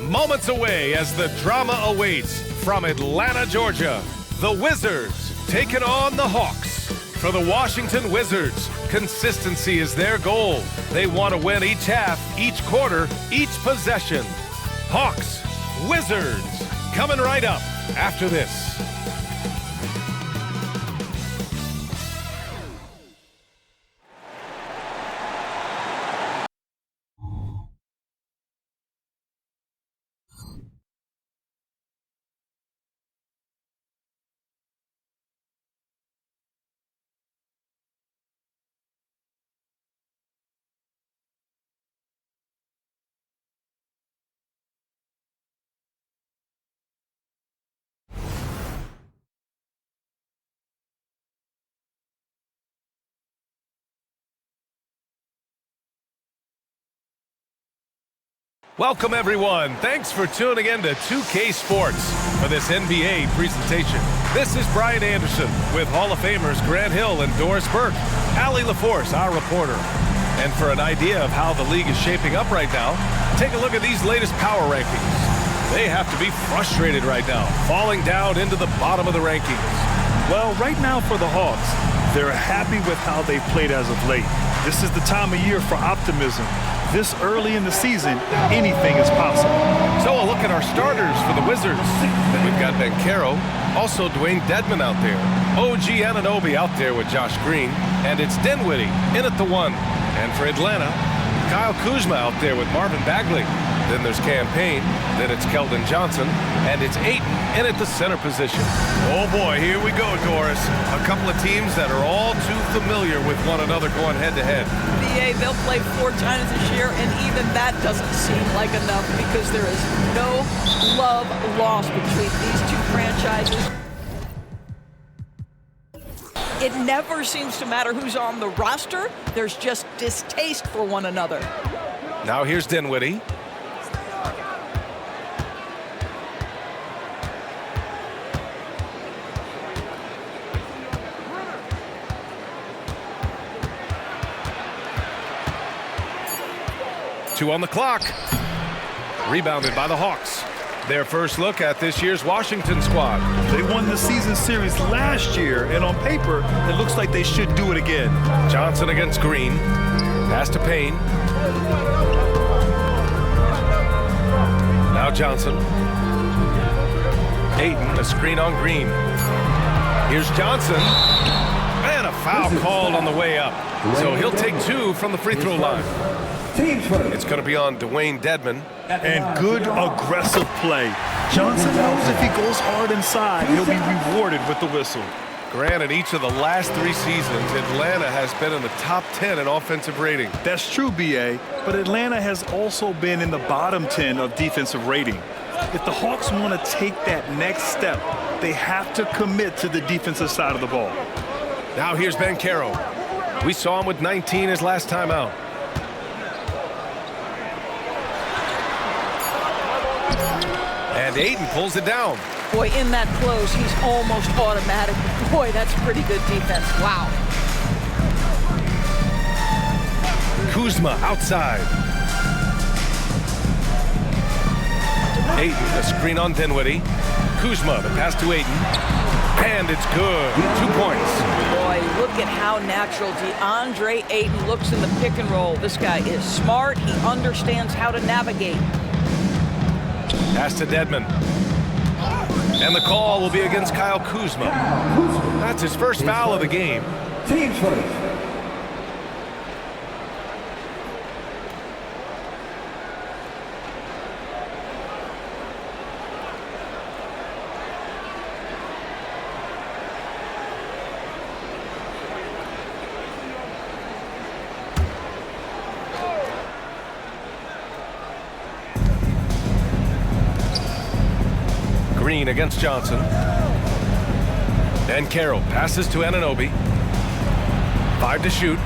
Moments away as the drama awaits from Atlanta, Georgia. The Wizards taking on the Hawks. For the Washington Wizards, consistency is their goal. They want to win each half, each quarter, each possession. Hawks, Wizards, coming right up after this. Welcome, everyone. Thanks for tuning in to 2K Sports for this NBA presentation. This is Brian Anderson with Hall of Famers Grant Hill and Doris Burke, Allie LaForce, our reporter. And for an idea of how the league is shaping up right now, take a look at these latest power rankings. They have to be frustrated right now, falling down into the bottom of the rankings. Well, right now for the Hawks, they're happy with how they've played as of late. This is the time of year for optimism. This early in the season, anything is possible. So a look at our starters for the Wizards. We've got Banchero, also Dwayne Dedmon out there. IGNBA out there with Josh Green. And it's Dinwiddie in at the 1. And for Atlanta, Kyle Kuzma out there with Marvin Bagley. Then there's Campaign, then it's Keldon Johnson, and it's Ayton in at the center position. Oh boy, here we go, Doris. A couple of teams that are all too familiar with one another going head-to-head. BA, they'll play 4 times this year, and even that doesn't seem like enough because there is no love lost between these two franchises. It never seems to matter who's on the roster. There's just distaste for one another. Now here's Dinwiddie. Two on the clock. Rebounded by the Hawks. Their first look at this year's Washington squad. They won the season series last year, and on paper, it looks like they should do it again. Johnson against Green. Pass to Payne. Now Johnson. Ayton, a screen on Green. Here's Johnson. And a foul called on the way up. So he'll take 2 from the free throw line. It's going to be on Dwayne Dedmon. And good aggressive play. Johnson knows if he goes hard inside, he'll be rewarded with the whistle. Granted, each of the last 3 seasons, Atlanta has been in the top 10 in offensive rating. That's true, BA, but Atlanta has also been in the bottom 10 of defensive rating. If the Hawks want to take that next step, they have to commit to the defensive side of the ball. Now here's Banchero. We saw him with 19 his last time out. And Ayton pulls it down. Boy, in that close, he's almost automatic. Boy, that's pretty good defense. Wow. Kuzma outside. Ayton, a screen on Dinwiddie. Kuzma, the pass to Ayton. And it's good. 2 points. Boy, look at how natural DeAndre Ayton looks in the pick and roll. This guy is smart. He understands how to navigate. Pass to Dedmon. And the call will be against Kyle Kuzma. That's his first foul of the game. Team first. Green against Johnson. And Carroll passes to Anunoby. 5 to shoot.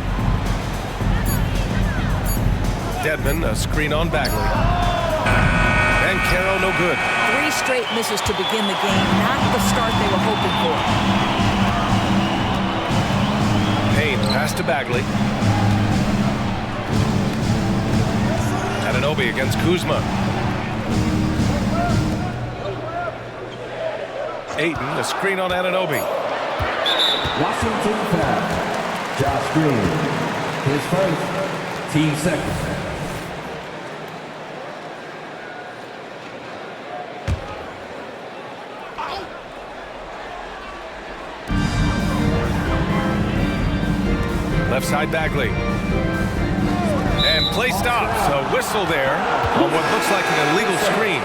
Dedmon, a screen on Bagley. And Carroll, no good. 3 straight misses to begin the game. Not the start they were hoping for. Payne, pass to Bagley. Anunoby against Kuzma. Ayton, the screen on Anunoby. Washington foul. Josh Green. His first. Team second. Left side Bagley. And play stops. A whistle there on what looks like an illegal screen.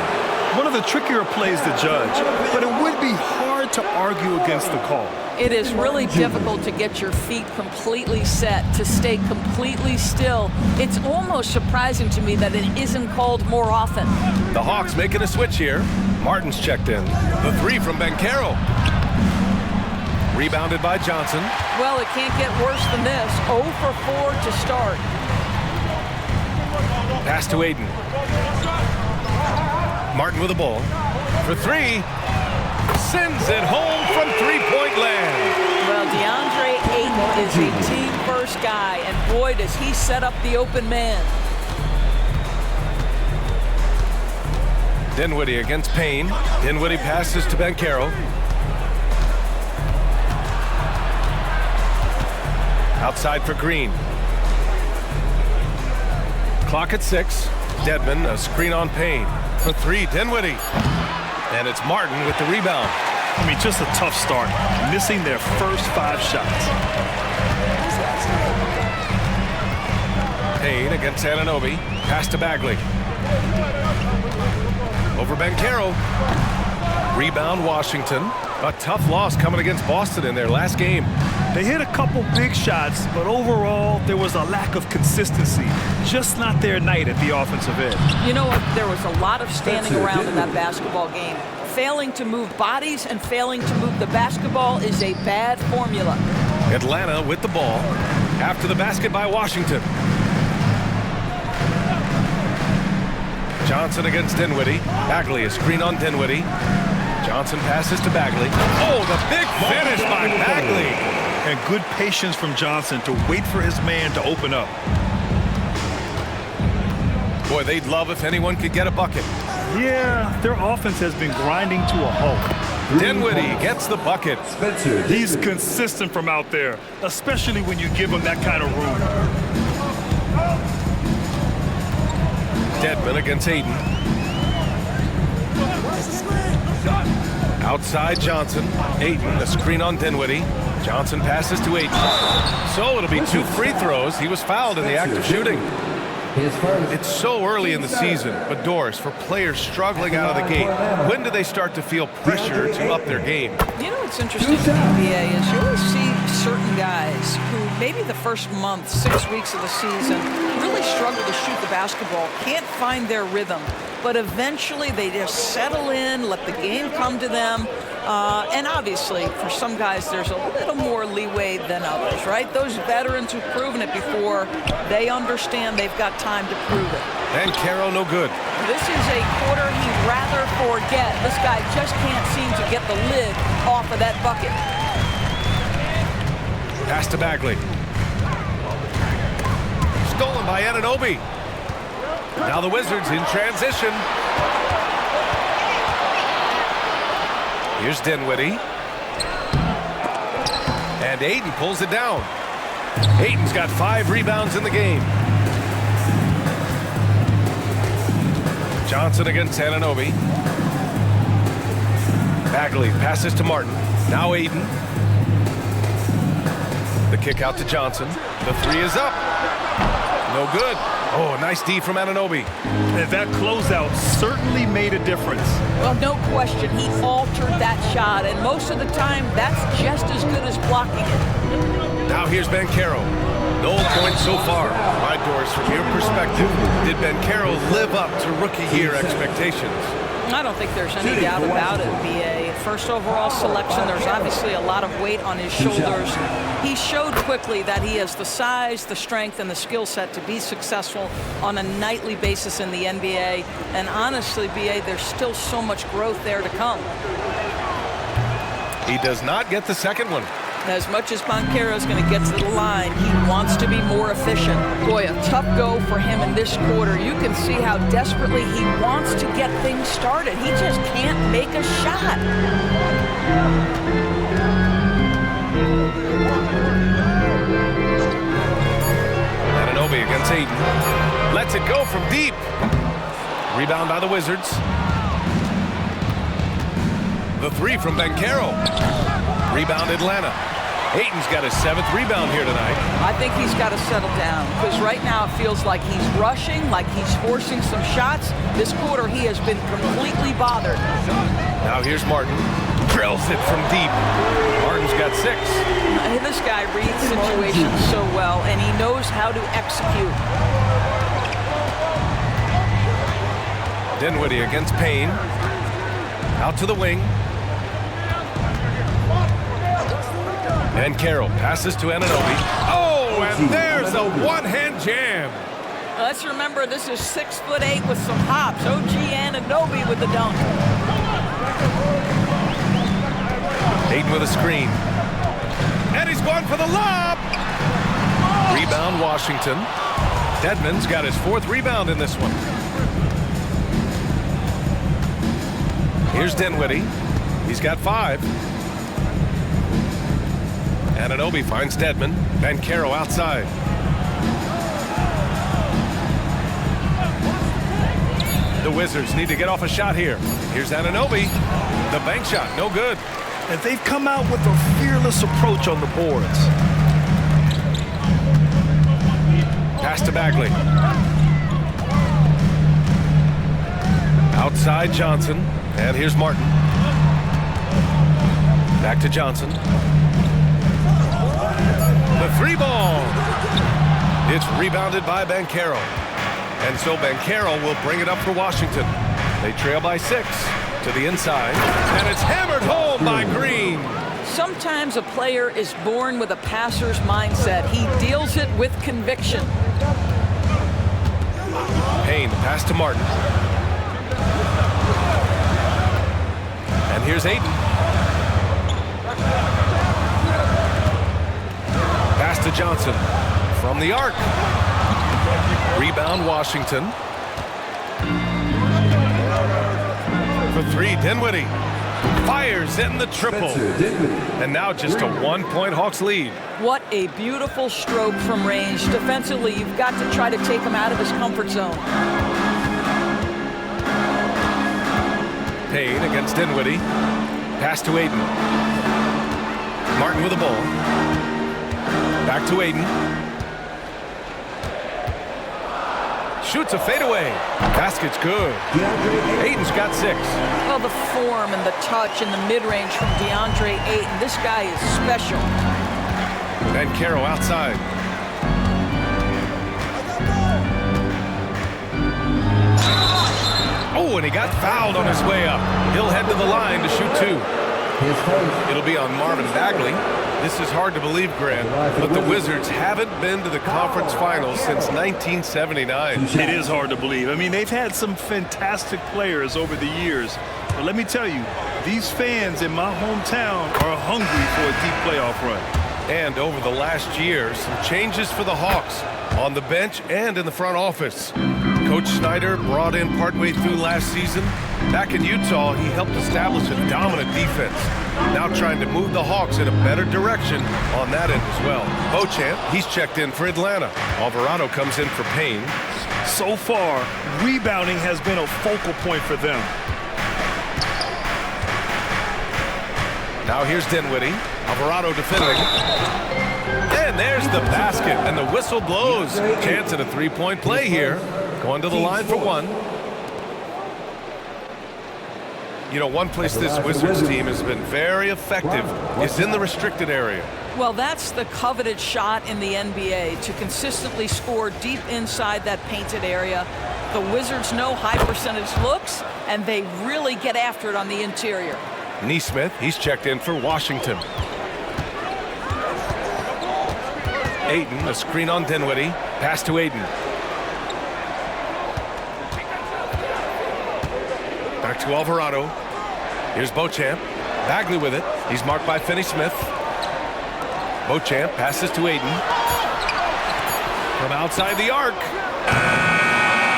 One of the trickier plays to judge, but it would be hard to argue against the call. It is really difficult to get your feet completely set, to stay completely still. It's almost surprising to me that it isn't called more often. The Hawks making a switch here. Martin's checked in. The three from Banchero. Rebounded by Johnson. Well, it can't get worse than this. 0 for 4 to start. Pass to Ayton. Martin with the ball. For three. Sends it home from three-point land. Well, DeAndre Ayton is a team-first guy, and boy, does he set up the open man. Dinwiddie against Payne. Dinwiddie passes to Banchero. Outside for Green. Clock at 6. Dedmon, a screen on Payne. For three, Dinwiddie. And it's Martin with the rebound. I mean, just a tough start, missing their first 5 shots. Payne against Anunoby. Pass to Bagley. Over Banchero. Rebound Washington. A tough loss coming against Boston in their last game. They hit a couple big shots, but overall, there was a lack of consistency. Just not their night at the offensive end. You know what? There was a lot of standing around in that basketball game. Failing to move bodies and failing to move the basketball is a bad formula. Atlanta with the ball. After the basket by Washington. Johnson against Dinwiddie. Bagley, a screen on Dinwiddie. Johnson passes to Bagley. Oh, the big finish by Bagley. And good patience from Johnson to wait for his man to open up. Boy, they'd love if anyone could get a bucket. Yeah, their offense has been grinding to a halt. Dinwiddie gets the bucket. He's consistent from out there, especially when you give him that kind of room. Dedmon against Ayton. Outside Johnson. Ayton, the screen on Dinwiddie. Johnson passes to Ayton. So it'll be 2 free throws. He was fouled in the act of shooting. It's so early in the season, but Doris, for players struggling out of the gate, when do they start to feel pressure to up their game? You know what's interesting in the NBA is you always see certain guys who maybe the first month, 6 weeks of the season, really struggle to shoot the basketball, can't find their rhythm, but eventually they just settle in, let the game come to them. And obviously, for some guys, there's a little more leeway than others, right? Those veterans who've proven it before, they understand they've got time to prove it. And Caro, no good. This is a quarter he'd rather forget. This guy just can't seem to get the lid off of that bucket. Pass to Bagley. Stolen by Anunoby. Now the Wizards in transition. Here's Dinwiddie. And Ayton pulls it down. Ayton's got 5 rebounds in the game. Johnson against Anunoby. Bagley passes to Martin. Now Ayton. The kick out to Johnson. The 3 is up. No good. Oh, nice D from Anunoby. And that closeout certainly made a difference. Well, no question, he altered that shot, and most of the time, that's just as good as blocking it. Now here's Banchero. No points so far. All right, Doris, from your perspective, did Banchero live up to rookie year expectations? I don't think there's any doubt about it, B.A. First overall selection, there's obviously a lot of weight on his shoulders. He showed quickly that he has the size, the strength, and the skill set to be successful on a nightly basis in the NBA. And honestly, B.A., there's still so much growth there to come. He does not get the second one. As much as Banchero's going to get to the line, he wants to be more efficient. Boy, a tough go for him in this quarter. You can see how desperately he wants to get things started. He just can't make a shot. Anunoby against Ayton. Lets it go from deep. Rebound by the Wizards. The three from Banchero. Rebound Atlanta. Ayton's got his 7th rebound here tonight. I think he's got to settle down because right now it feels like he's rushing, like he's forcing some shots. This quarter he has been completely bothered. Now here's Martin. Drills it from deep. Martin's got 6. This guy reads situations so well, and he knows how to execute. Dinwiddie against Payne. Out to the wing. And Carroll passes to Anunoby. Oh, and there's a one-hand jam. Let's remember this is 6'8" with some hops. OG Anunoby with the dunk. Ayton with a screen. And he's going for the lob. Rebound Washington. Dedmon's got his 4th rebound in this one. Here's Dinwiddie. He's got 5. Anunoby finds Dedmon. Banchero outside. The Wizards need to get off a shot here. Here's Anunoby. The bank shot, no good. And they've come out with a fearless approach on the boards. Pass to Bagley. Outside Johnson. And here's Martin. Back to Johnson. The 3-ball. It's rebounded by Banchero. And so Banchero will bring it up for Washington. They trail by 6 to the inside. And it's hammered home by Green. Sometimes a player is born with a passer's mindset. He deals it with conviction. Payne, pass to Martin. And here's Ayton. Pass to Johnson from the arc. Rebound Washington. For 3, Dinwiddie. Fires in the triple. And now just a 1-point Hawks lead. What a beautiful stroke from range. Defensively, you've got to try to take him out of his comfort zone. Payne against Dinwiddie. Pass to Ayton. Martin with the ball. Back to Ayton. Shoots a fadeaway. Basket's good. Ayton's got 6. Well, the form and the touch and the mid-range from DeAndre Ayton. This guy is special. Banchero outside. Oh, and he got fouled on his way up. He'll head to the line to shoot 2. It'll be on Marvin Bagley. This is hard to believe, Grant, but the Wizards haven't been to the conference finals since 1979. It is hard to believe. I mean, they've had some fantastic players over the years. But let me tell you, these fans in my hometown are hungry for a deep playoff run. And over the last year, some changes for the Hawks on the bench and in the front office. Coach Snyder brought in partway through last season. Back in Utah, he helped establish a dominant defense. Now trying to move the Hawks in a better direction on that end as well. Beauchamp, he's checked in for Atlanta. Alvarado comes in for Payne. So far, rebounding has been a focal point for them. Now here's Dinwiddie. Alvarado defending. And there's the basket, and the whistle blows. Chance at a 3-point play here. Going to the line for 1. You know, one place this Wizards team has been very effective is in the restricted area. Well, that's the coveted shot in the NBA, to consistently score deep inside that painted area. The Wizards know high percentage looks, and they really get after it on the interior. Nesmith, he's checked in for Washington. Ayton, a screen on Dinwiddie. Pass to Ayton. Back to Alvarado. Here's Beauchamp. Bagley with it. He's marked by Finney-Smith. Beauchamp passes to Ayton. From outside the arc.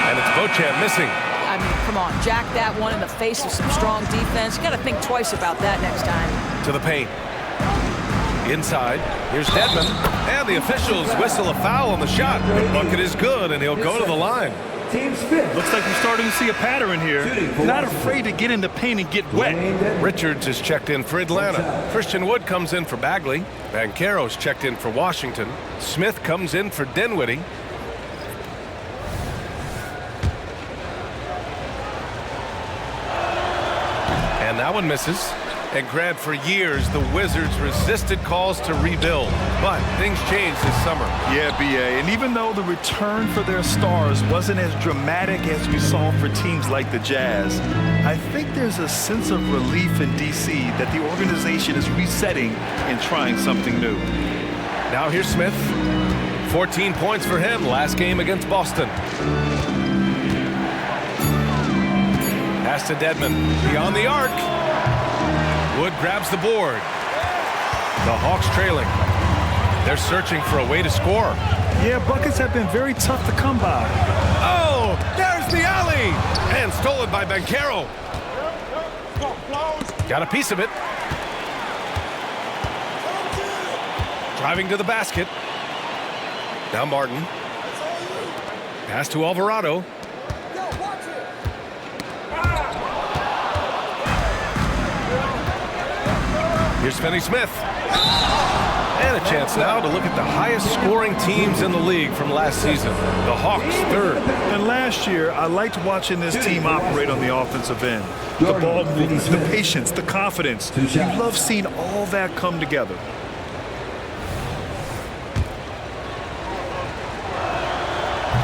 And it's Beauchamp missing. I I mean, come on, jack that one in the face of some strong defense. You got to think twice about that next time. To the paint. Inside, here's Dedmon, and the officials whistle a foul on the shot. The bucket is good, and he'll go to the line. Looks like we're starting to see a pattern here. Not afraid to get in the paint and get wet. Richards is checked in for Atlanta. Christian Wood comes in for Bagley. Banchero's checked in for Washington. Smith comes in for Dinwiddie. And that one misses. And Grant, for years, the Wizards resisted calls to rebuild. But things changed this summer. Yeah, BA. And even though the return for their stars wasn't as dramatic as we saw for teams like the Jazz, I think there's a sense of relief in D.C. that the organization is resetting and trying something new. Now here's Smith. 14 points for him last game against Boston. Pass to Dedmon. Beyond the arc. Wood grabs the board. The Hawks trailing. They're searching for a way to score. Yeah, buckets have been very tough to come by. Oh, there's the alley! And stolen by Banchero. Got a piece of it. Driving to the basket. Now Martin. Pass to Alvarado. Here's Finney-Smith. And a chance now to look at the highest scoring teams in the league from last season. The Hawks, third. And last year, I liked watching this team operate on the offensive end. The ball movement, the patience, the confidence. You love seeing all that come together.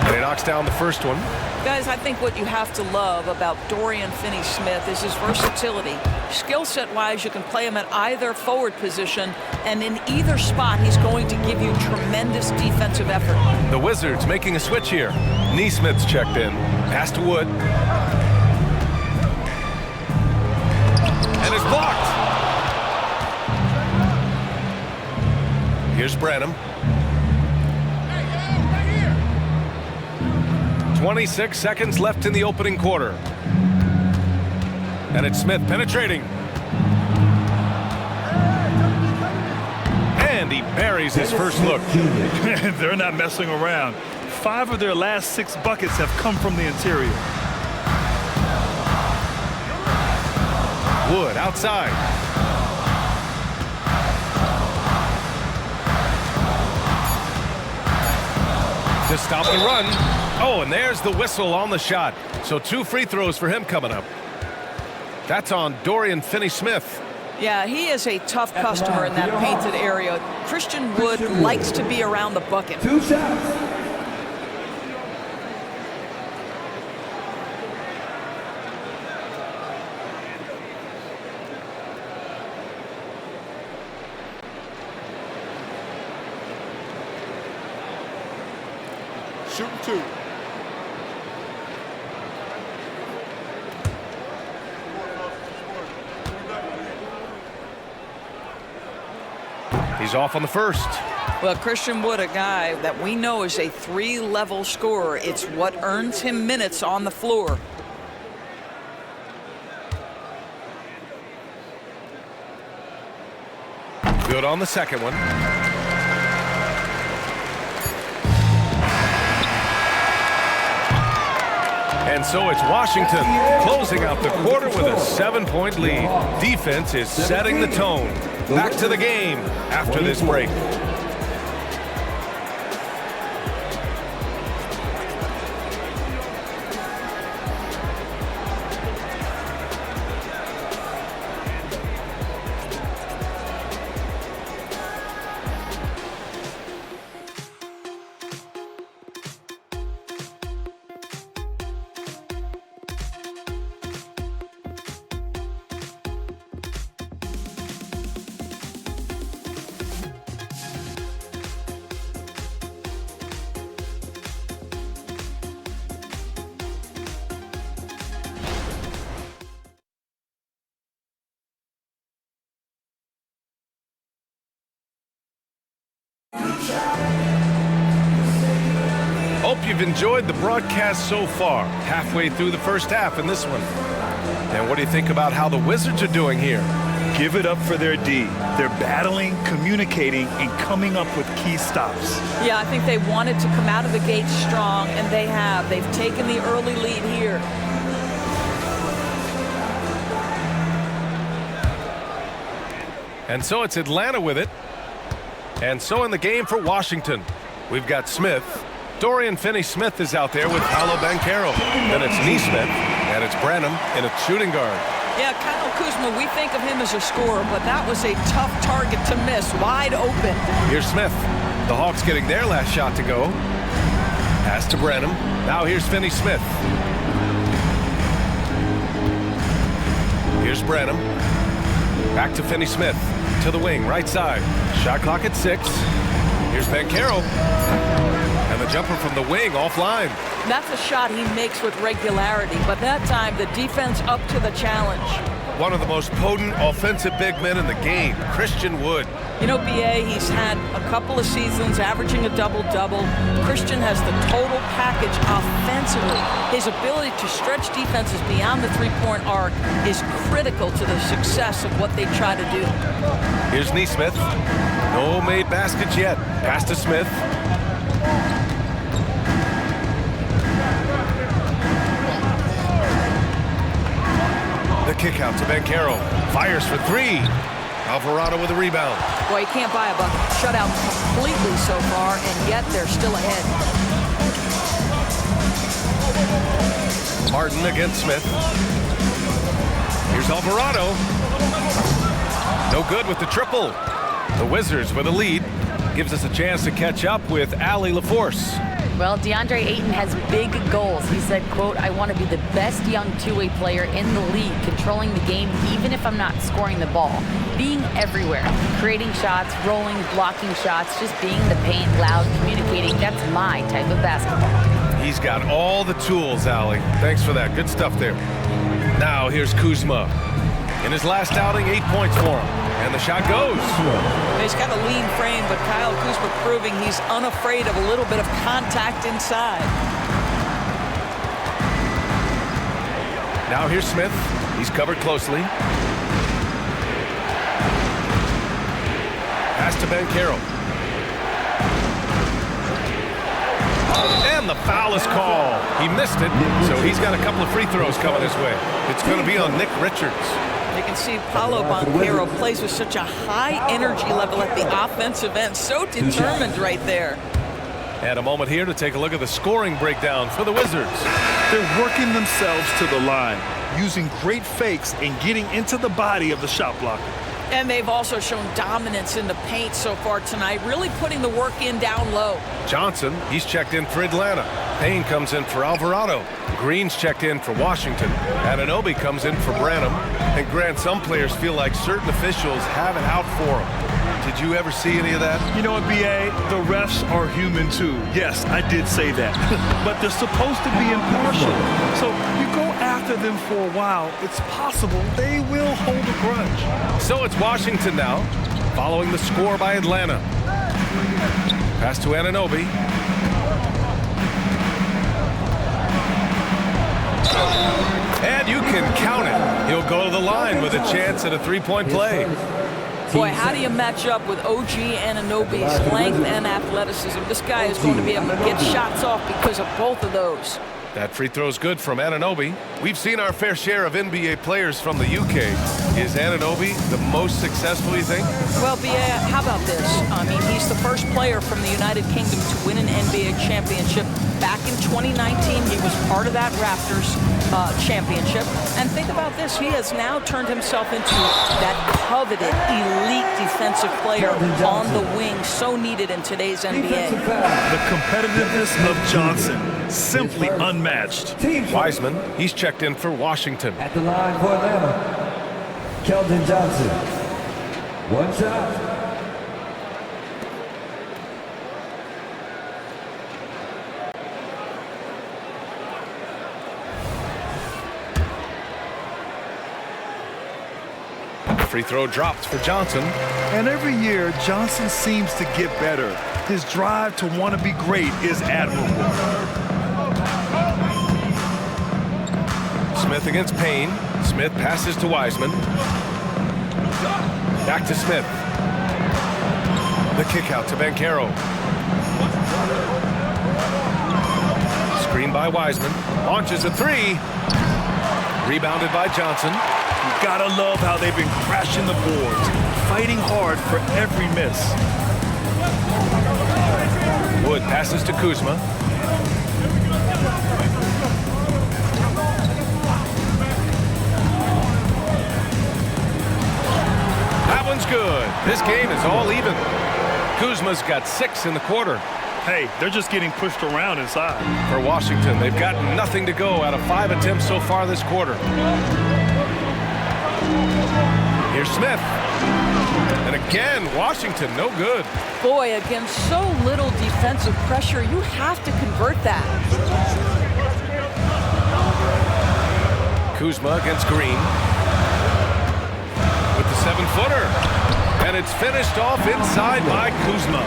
And he knocks down the first one. Guys, I think what you have to love about Dorian Finney-Smith is his versatility. Skill set-wise, you can play him at either forward position, and in either spot, he's going to give you tremendous defensive effort. The Wizards making a switch here. Neesmith's checked in. Pass to Wood. And it's blocked. Here's Branham. 26 seconds left in the opening quarter. And it's Smith penetrating. And he buries his first look. They're not messing around. 5 of their last 6 buckets have come from the interior. Wood outside. To stop the run. Oh, and there's the whistle on the shot. So 2 free throws for him coming up. That's on Dorian Finney-Smith. Yeah, he is a tough customer in that painted area. Christian Wood likes to be around the bucket. 2 shots. Shooting 2. He's off on the first. Well, Christian Wood, a guy that we know is a 3-level scorer. It's what earns him minutes on the floor. Good on the second one. And so it's Washington closing out the quarter with a 7-point lead. Defense is setting the tone. Back to the game after this break. hope you've enjoyed the broadcast so far. Halfway through the first half in this one. And what do you think about how the Wizards are doing here? Give it up for their D. They're battling, communicating, and coming up with key stops. Yeah, I think they wanted to come out of the gate strong, and they have. They've taken the early lead here. And so it's Atlanta with it. And so in the game for Washington, we've got Smith. Dorian Finney-Smith is out there with Paolo Banchero. Then it's Neesmith, and it's Branham in a shooting guard. Yeah, Kyle Kuzma, we think of him as a scorer, but that was a tough target to miss, wide open. Here's Smith. The Hawks getting their last shot to go. Pass to Branham. Now here's Finney-Smith. Here's Branham. Back to Finney-Smith. To the wing, right side. Shot clock at 6. Here's Banchero. And the jumper from the wing offline. That's a shot he makes with regularity, but that time the defense up to the challenge. One of the most potent offensive big men in the game, Christian Wood. You know, BA, he's had a couple of seasons averaging a double-double. Christian has the total package offensively. His ability to stretch defenses beyond the three-point arc is critical to the success of what they try to do. Here's Neesmith. No made baskets yet. Pass to Smith. The kick out to Banchero. Fires for 3. Alvarado with a rebound. Boy, you can't buy a bucket. Shut out completely so far, and yet they're still ahead. Martin against Smith. Here's Alvarado. No good with the triple. The Wizards with a lead. Gives us a chance to catch up with Allie LaForce. Well, DeAndre Ayton has big goals. He said, quote, "I want to be the best young two-way player in the league, controlling the game even if I'm not scoring the ball. Being everywhere, creating shots, rolling, blocking shots, just being in the paint, loud, communicating. That's my type of basketball." He's got all the tools, Allie. Thanks for that. Good stuff there. Now here's Kuzma. In his last outing, 8 points for him. And the shot goes. He's got a lean frame, but Kyle Kuzma proving he's unafraid of a little bit of contact inside. Now here's Smith. He's covered closely. Pass to Banchero. And the foul is called. He missed it, so he's got a couple of free throws coming his way. It's going to be on Nick Richards. You can see Paolo Banchero plays with such a high energy level at the offensive end. So determined right there. And a moment here to take a look at the scoring breakdown for the Wizards. They're working themselves to the line, using great fakes and getting into the body of the shot blocker. And they've also shown dominance in the paint so far tonight, really putting the work in down low. Johnson, he's checked in for Atlanta. Payne comes in for Alvarado. Green's checked in for Washington. Anunoby comes in for Branham. And Grant, some players feel like certain officials have it out for them. Did you ever see any of that? You know what, BA? The refs are human too. Yes, I did say that. But they're supposed to be impartial. So you go after them for a while, it's possible they will hold a grudge. So it's Washington now, following the score by Atlanta. Pass to Anunoby. And you can count it. He'll go to the line with a chance at a three-point play. Boy, how do you match up with OG Anunoby's length and athleticism? This guy is going to be able to get shots off because of both of those. That free throw's good from Anunoby. We've seen our fair share of NBA players from the UK. Is Anunoby the most successful, you think? Well, BA, how about this? I mean, he's the first player from the United Kingdom to win an NBA championship. Back in 2019, he was part of that Raptors championship. And think about this. He has now turned himself into that coveted, elite defensive player on the wing, so needed in today's NBA. The competitiveness of Johnson, simply unmatched. Wiseman, he's checked in for Washington. At the line for Atlanta, Keldon Johnson. One shot. Free throw dropped for Johnson. And every year, Johnson seems to get better. His drive to want to be great is admirable. Smith against Payne. Smith passes to Wiseman. Back to Smith. The kick out to Banchero. Screen by Wiseman. Launches a three. Rebounded by Johnson. You gotta love how they've been crashing the boards, fighting hard for every miss. Wood passes to Kuzma. That one's good. This game is all even. Kuzma's got 6 in the quarter. Hey, they're just getting pushed around inside. For Washington, they've got nothing to go out of 5 attempts so far this quarter. Here's Smith. And again, Washington, no good. Boy, against so little defensive pressure, you have to convert that. Kuzma against Green. With the 7-footer. And it's finished off inside by Kuzma.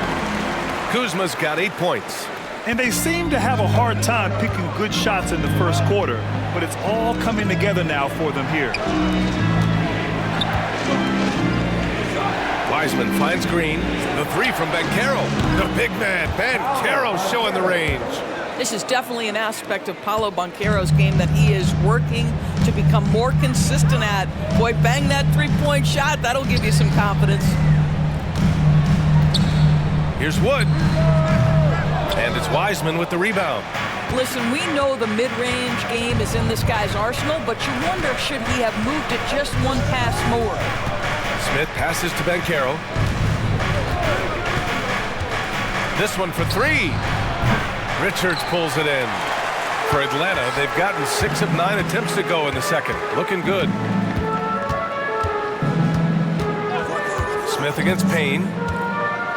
Kuzma's got 8 points. And they seem to have a hard time picking good shots in the first quarter, but it's all coming together now for them here. Wiseman finds Green. The 3 from Banchero. The big man, Banchero, showing the range. This is definitely an aspect of Paolo Banchero's game that he is working to become more consistent at. Boy, bang that three-point shot. That'll give you some confidence. Here's Wood. And it's Wiseman with the rebound. Listen, we know the mid-range game is in this guy's arsenal, but you wonder, should he have moved it just one pass more? Smith passes to Banchero. This one for 3. Richards pulls it in. For Atlanta, they've gotten 6 of 9 attempts to go in the second. Looking good. Smith against Payne.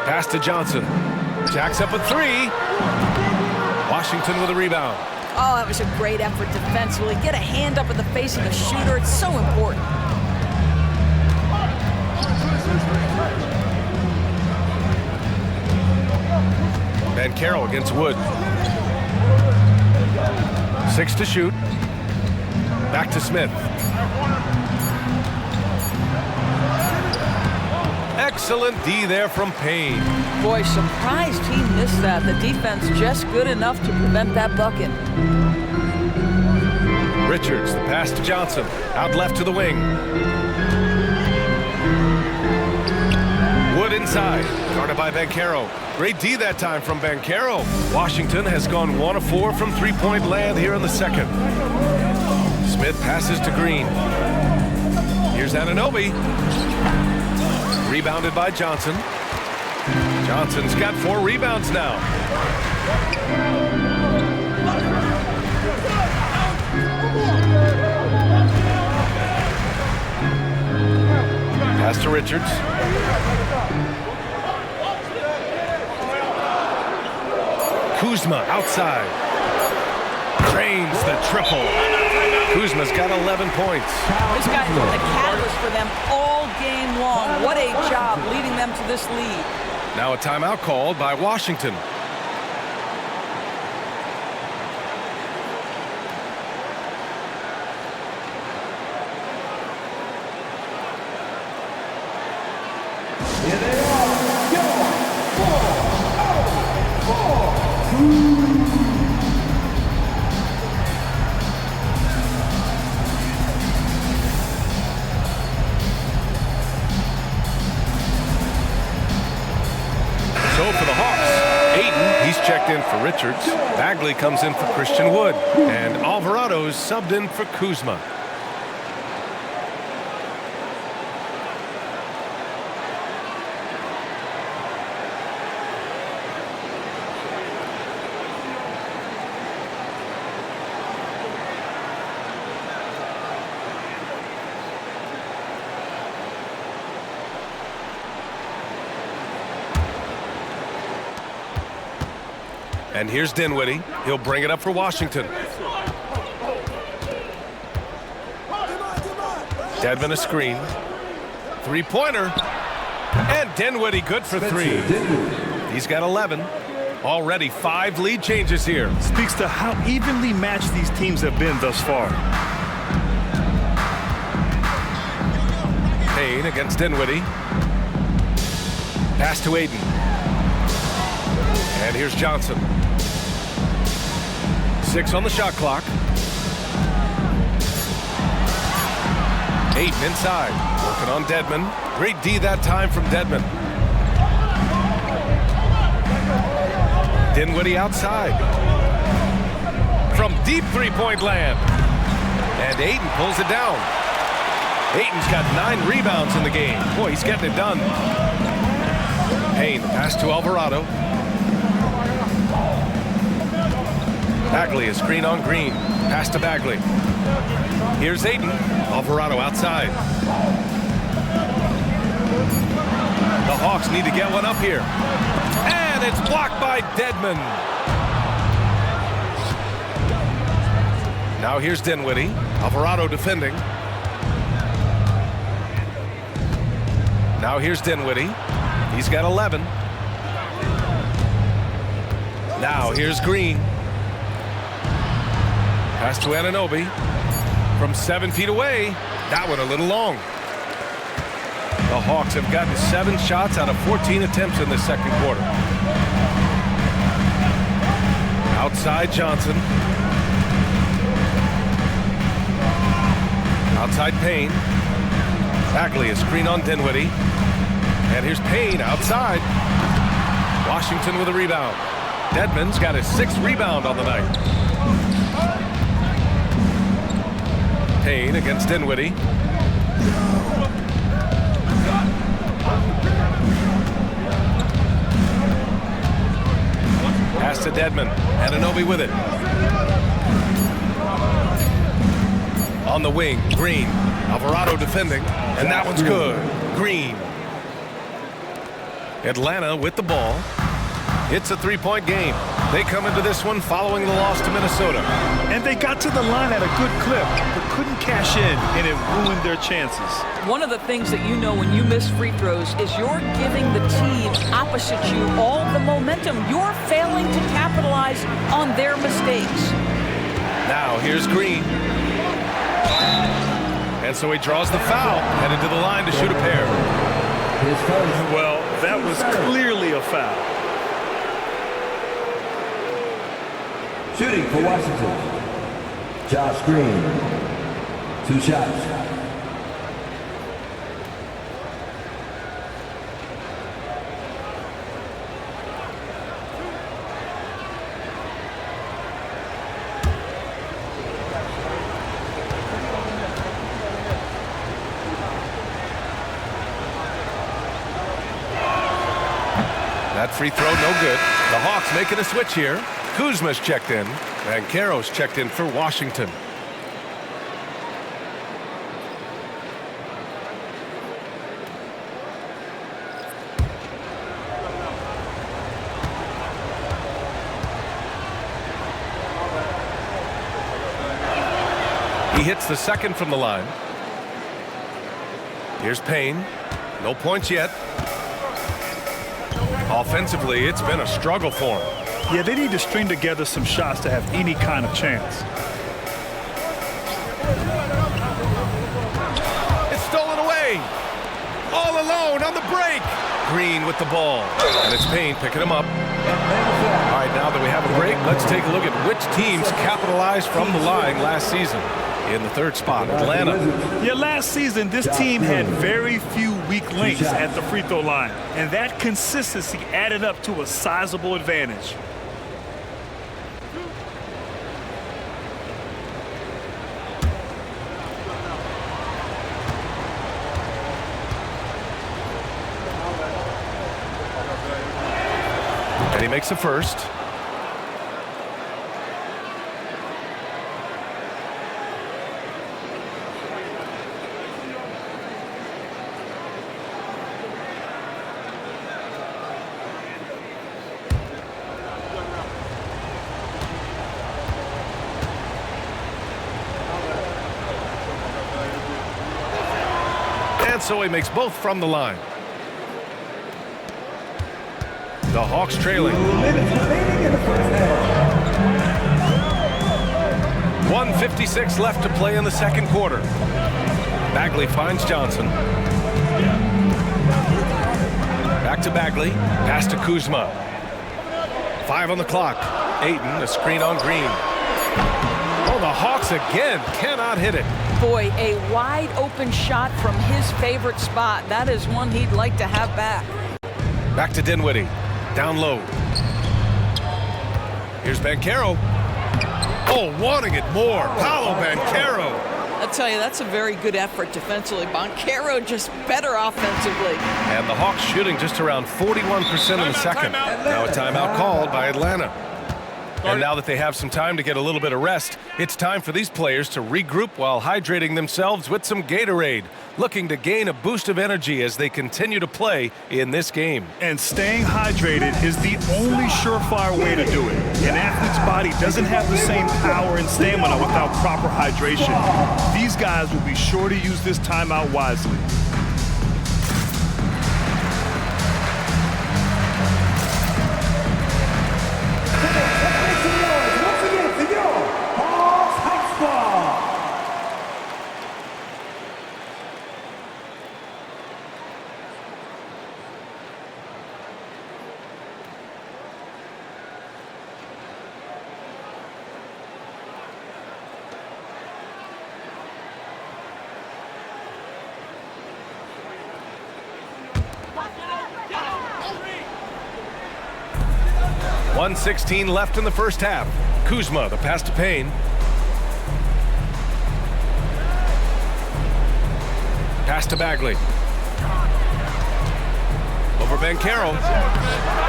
Pass to Johnson. Jacks up a 3. Washington with a rebound. Oh, that was a great effort defensively. Get a hand up in the face of the shooter. It's so important. Banchero against Wood. 6 to shoot. Back to Smith. Excellent D there from Payne. Boy, surprised he missed that. The defense just good enough to prevent that bucket. Richards, the pass to Johnson. Out left to the wing. Wood inside. Guarded by Banchero. Great D that time from Banchero. Washington has gone 1 of 4 from three-point land here in the second. Smith passes to Green. Here's Anunoby. Rebounded by Johnson. Johnson's got 4 rebounds now. Pass to Richards. Kuzma outside. Drains the triple. Kuzma's got 11 points. This guy's been the catalyst for them all game long. What a job leading them to this lead. Now a timeout called by Washington. Here they are, your 4-0-4. So for the Hawks, Ayton, he's checked in for Richards. Bagley comes in for Christian Wood. And Alvarado's subbed in for Kuzma. And here's Dinwiddie. He'll bring it up for Washington. Dedmon a screen. Three-pointer. And Dinwiddie good for three. He's got 11. Already 5 lead changes here. Speaks to how evenly matched these teams have been thus far. Payne against Dinwiddie. Pass to Aiden. And here's Johnson. 6 on the shot clock. Aiden inside. Working on Dedmon. Great D that time from Dedmon. Dinwiddie outside. From deep three-point land. And Aiden pulls it down. Aiden's got 9 rebounds in the game. Boy, he's getting it done. Payne, pass to Alvarado. Bagley is green on green. Pass to Bagley. Here's Aiden. Alvarado outside. The Hawks need to get one up here. And it's blocked by Dedmon. Now here's Dinwiddie. Alvarado defending. Now here's Dinwiddie. He's got 11. Now here's Green. Pass to Anunoby. From 7 feet away. That one a little long. The Hawks have gotten 7 shots out of 14 attempts in this second quarter. Outside Johnson. Outside Payne. Bagley is screen on Dinwiddie. And here's Payne outside. Washington with a rebound. Dedmon's got his 6th rebound on the night. Payne against Dinwiddie. Pass to Dedmon. Anunoby with it. On the wing, Green. Alvarado defending. And that one's good. Green. Atlanta with the ball. It's a 3-point game. They come into this one following the loss to Minnesota. And they got to the line at a good clip, but couldn't cash in, and it ruined their chances. One of the things that you know when you miss free throws is you're giving the team opposite you all the momentum. You're failing to capitalize on their mistakes. Now here's Green. And so he draws the foul, headed to the line to shoot a pair. Well, that was clearly a foul. Shooting for Washington, Josh Green. 2 shots. That free throw, no good. The Hawks making a switch here. Kuzma's checked in, and Caro's checked in for Washington. He hits the second from the line. Here's Payne. No points yet. Offensively, it's been a struggle for him. Yeah, they need to string together some shots to have any kind of chance. It's stolen away. All alone on the break. Green with the ball. And it's Payne picking him up. All right, now that we have a break, let's take a look at which teams capitalized from the line last season. In the 3rd spot, Atlanta. Yeah, last season, this team had very few weak links at the free throw line, and that consistency added up to a sizable advantage. And he makes the first. And so he makes both from the line. The Hawks trailing. 1:56 left to play in the second quarter. Bagley finds Johnson. Back to Bagley. Pass to Kuzma. 5 on the clock. Ayton, a screen on Green. Oh, the Hawks again cannot hit it. Boy, a wide open shot from his favorite spot. That is one he'd like to have back. Back to Dinwiddie. Down low. Here's Banchero. Oh, wanting it more. Paolo Banchero. I'll tell you, that's a very good effort defensively. Banchero just better offensively. And the Hawks shooting just around 41% in the second. Now a timeout called by Atlanta. And now that they have some time to get a little bit of rest, it's time for these players to regroup while hydrating themselves with some Gatorade, looking to gain a boost of energy as they continue to play in this game. And staying hydrated is the only surefire way to do it. An athlete's body doesn't have the same power and stamina without proper hydration. These guys will be sure to use this timeout wisely. .116 left in the first half. Kuzma, the pass to Payne. Pass to Bagley. Over Banchero.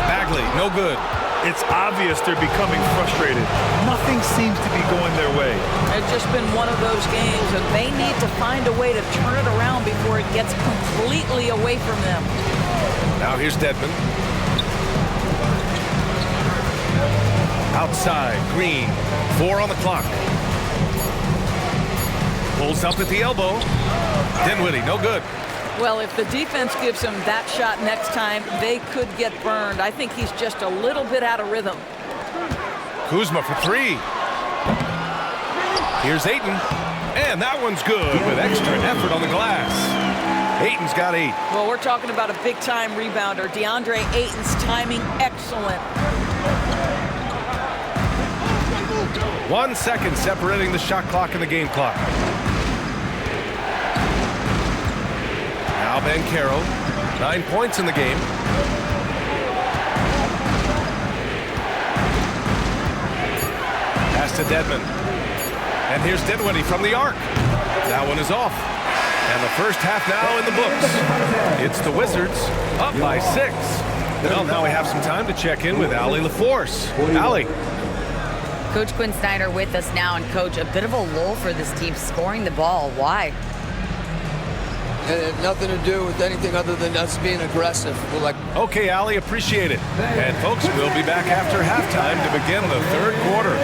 Bagley, no good. It's obvious they're becoming frustrated. Nothing seems to be going their way. It's just been one of those games, and they need to find a way to turn it around before it gets completely away from them. Now here's Dedmon. Outside, Green. 4 on the clock. Pulls up at the elbow. Dinwiddie, no good. Well, if the defense gives him that shot next time, they could get burned. I think he's just a little bit out of rhythm. Kuzma for 3. Here's Ayton. And that one's good with extra effort on the glass. Ayton's got 8. Well, we're talking about a big-time rebounder. DeAndre Ayton's timing excellent. 1 second separating the shot clock and the game clock. Now Banchero, 9 points in the game. Pass to Dedmon. And here's Dinwiddie from the arc. That one is off. And the first half now in the books. It's the Wizards up by 6. Well, now we have some time to check in with Allie LaForce. Allie. Coach Quinn Snyder with us now. And, Coach, a bit of a lull for this team scoring the ball. Why? It had nothing to do with anything other than us being aggressive. We're like, okay, Allie, appreciate it. And, folks, we'll be back after halftime to begin the third quarter.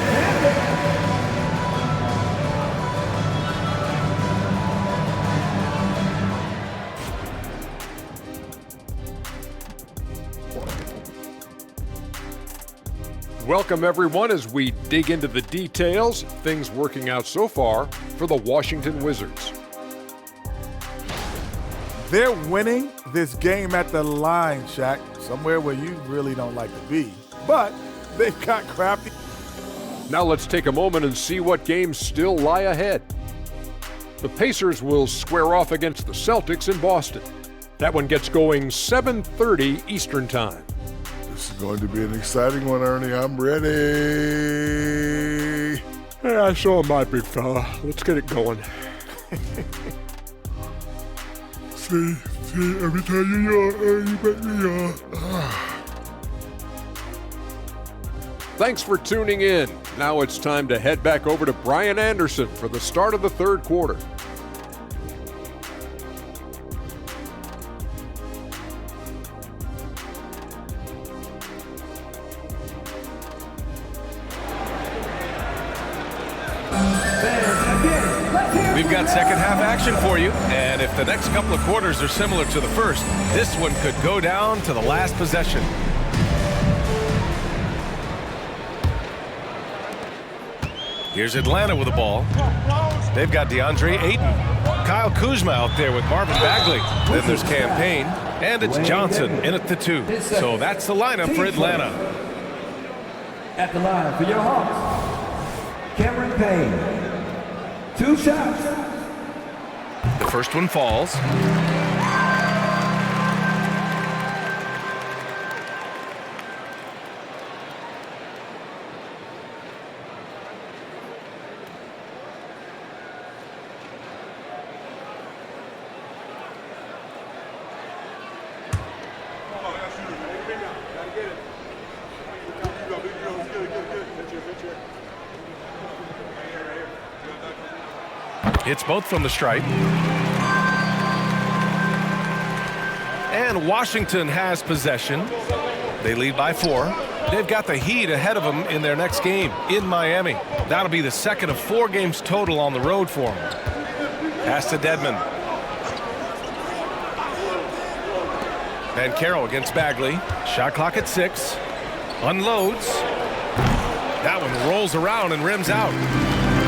Welcome, everyone, as we dig into the details. Things working out so far for the Washington Wizards. They're winning this game at the line, Shaq, somewhere where you really don't like to be. But they've got crafty. Now let's take a moment and see what games still lie ahead. The Pacers will square off against the Celtics in Boston. That one gets going 7:30 Eastern Time. This is going to be an exciting one, Ernie. I'm ready. Yeah, I saw my big fella. Let's get it going. See, every time you yawn, you make me yawn. Thanks for tuning in. Now it's time to head back over to Brian Anderson for the start of the third quarter. We've got second half action for you, and if the next couple of quarters are similar to the first, this one could go down to the last possession. Here's Atlanta with the ball. They've got DeAndre Ayton. Kyle Kuzma out there with Marvin Bagley. Then there's Campaign, and it's Johnson in at the 2. So that's the lineup for Atlanta. At the line for your Hawks, Cameron Payne. 2 shots. The first one falls. It's both from the stripe. And Washington has possession. They lead by 4. They've got the Heat ahead of them in their next game in Miami. That'll be the second of 4 games total on the road for them. Pass to Dedmon. Banchero against Bagley. Shot clock at 6. Unloads. That one rolls around and rims out.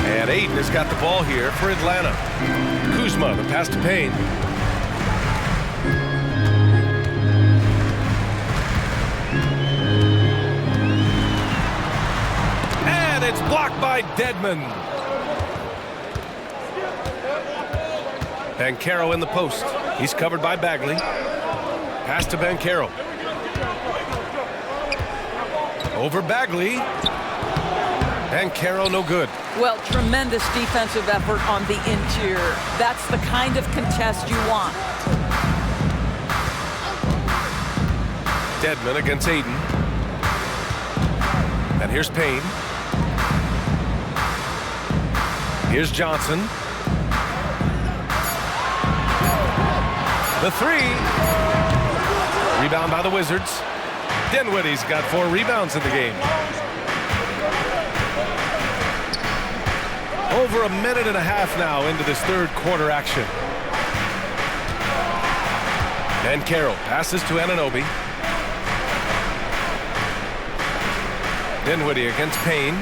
And Ayton has got the ball here for Atlanta. Kuzma, the pass to Payne. And it's blocked by Dedmon. Banchero in the post. He's covered by Bagley. Pass to Banchero. Over Bagley. Banchero no good. Well, tremendous defensive effort on the interior. That's the kind of contest you want. Dedmon against Ayton. And here's Payne. Here's Johnson. The 3. Rebound by the Wizards. Dinwiddie's got 4 rebounds in the game. Over a minute and a half now into this third quarter action. Banchero passes to Anunoby. Dinwiddie against Payne.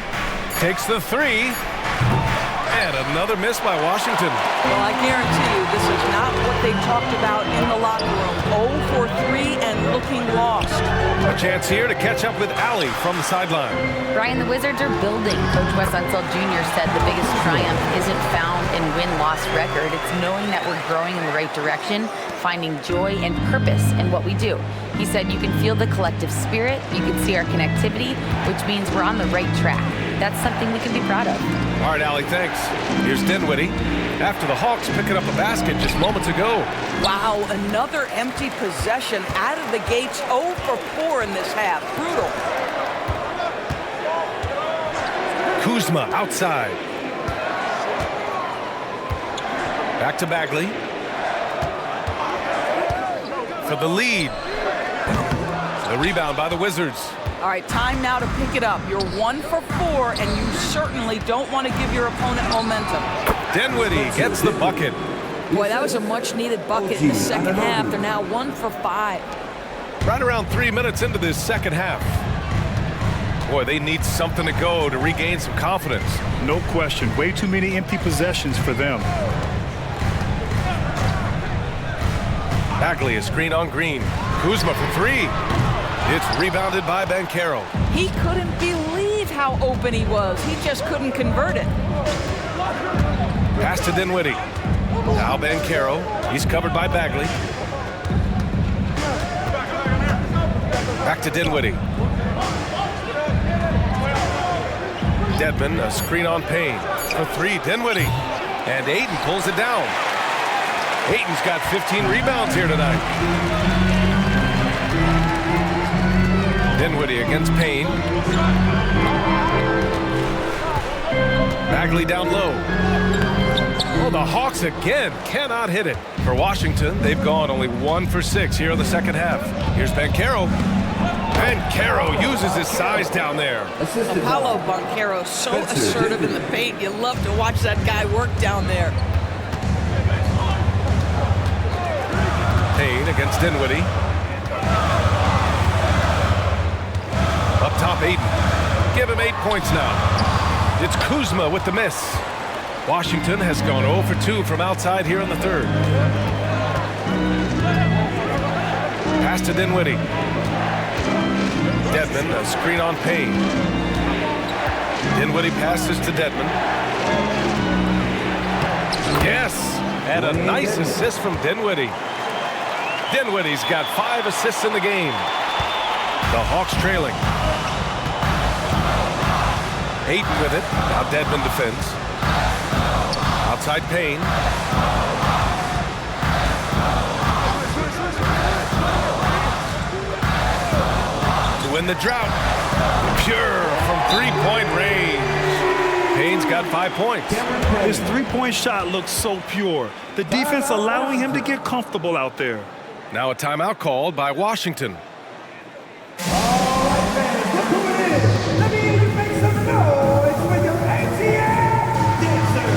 Takes the 3. And another miss by Washington. Well, I guarantee you this is not what they talked about in the locker room. 0 for 3 and looking lost. A chance here to catch up with Allie from the sideline. Brian, the Wizards are building. Coach Wes Unseld Jr. said the biggest triumph isn't found in win-loss record. It's knowing that we're growing in the right direction, finding joy and purpose in what we do. He said you can feel the collective spirit, you can see our connectivity, which means we're on the right track. That's something we can be proud of. All right, Allie, thanks. Here's Dinwiddie. After the Hawks picking up a basket just moments ago. Wow, another empty possession out of the gates. 0 for 4 in this half. Brutal. Kuzma outside. Back to Bagley. For the lead. The rebound by the Wizards. All right, time now to pick it up. You're 1 for 4, and you certainly don't want to give your opponent momentum. Dinwiddie gets the bucket. Boy, that was a much-needed bucket in the second half. They're now 1 for 5. Right around 3 minutes into this second half. Boy, they need something to go to regain some confidence. No question. Way too many empty possessions for them. Bagley, a screen on Green. Kuzma for 3. It's rebounded by Banchero. He couldn't believe how open he was. He just couldn't convert it. Pass to Dinwiddie. Now Banchero. He's covered by Bagley. Back to Dinwiddie. Dedmon, a screen on Payne. For 3, Dinwiddie. And Ayton pulls it down. Ayton's got 15 rebounds here tonight. Dinwiddie against Payne. Bagley down low. Oh, the Hawks again cannot hit it. For Washington, they've gone only 1 for 6 here in the second half. Here's Banchero. Banchero uses his size down there. Apollo Banchero, so assertive in the paint. You love to watch that guy work down there. Payne against Dinwiddie. Up top, Ayton. Give him 8 points now. It's Kuzma with the miss. Washington has gone 0 for 2 from outside here in the third. Pass to Dinwiddie. Dedmon, a screen on Payne. Dinwiddie passes to Dedmon. Yes, and a nice assist from Dinwiddie. Dinwiddie's got 5 assists in the game. The Hawks trailing. Ayton with it. Now Dedmon defends. Outside Payne. To win the drought. Pure from three-point range. Payne's got 5 points. His three-point shot looks so pure. The defense allowing him to get comfortable out there. Now a timeout called by Washington. Let me hear you make some noise with your ATL dancer.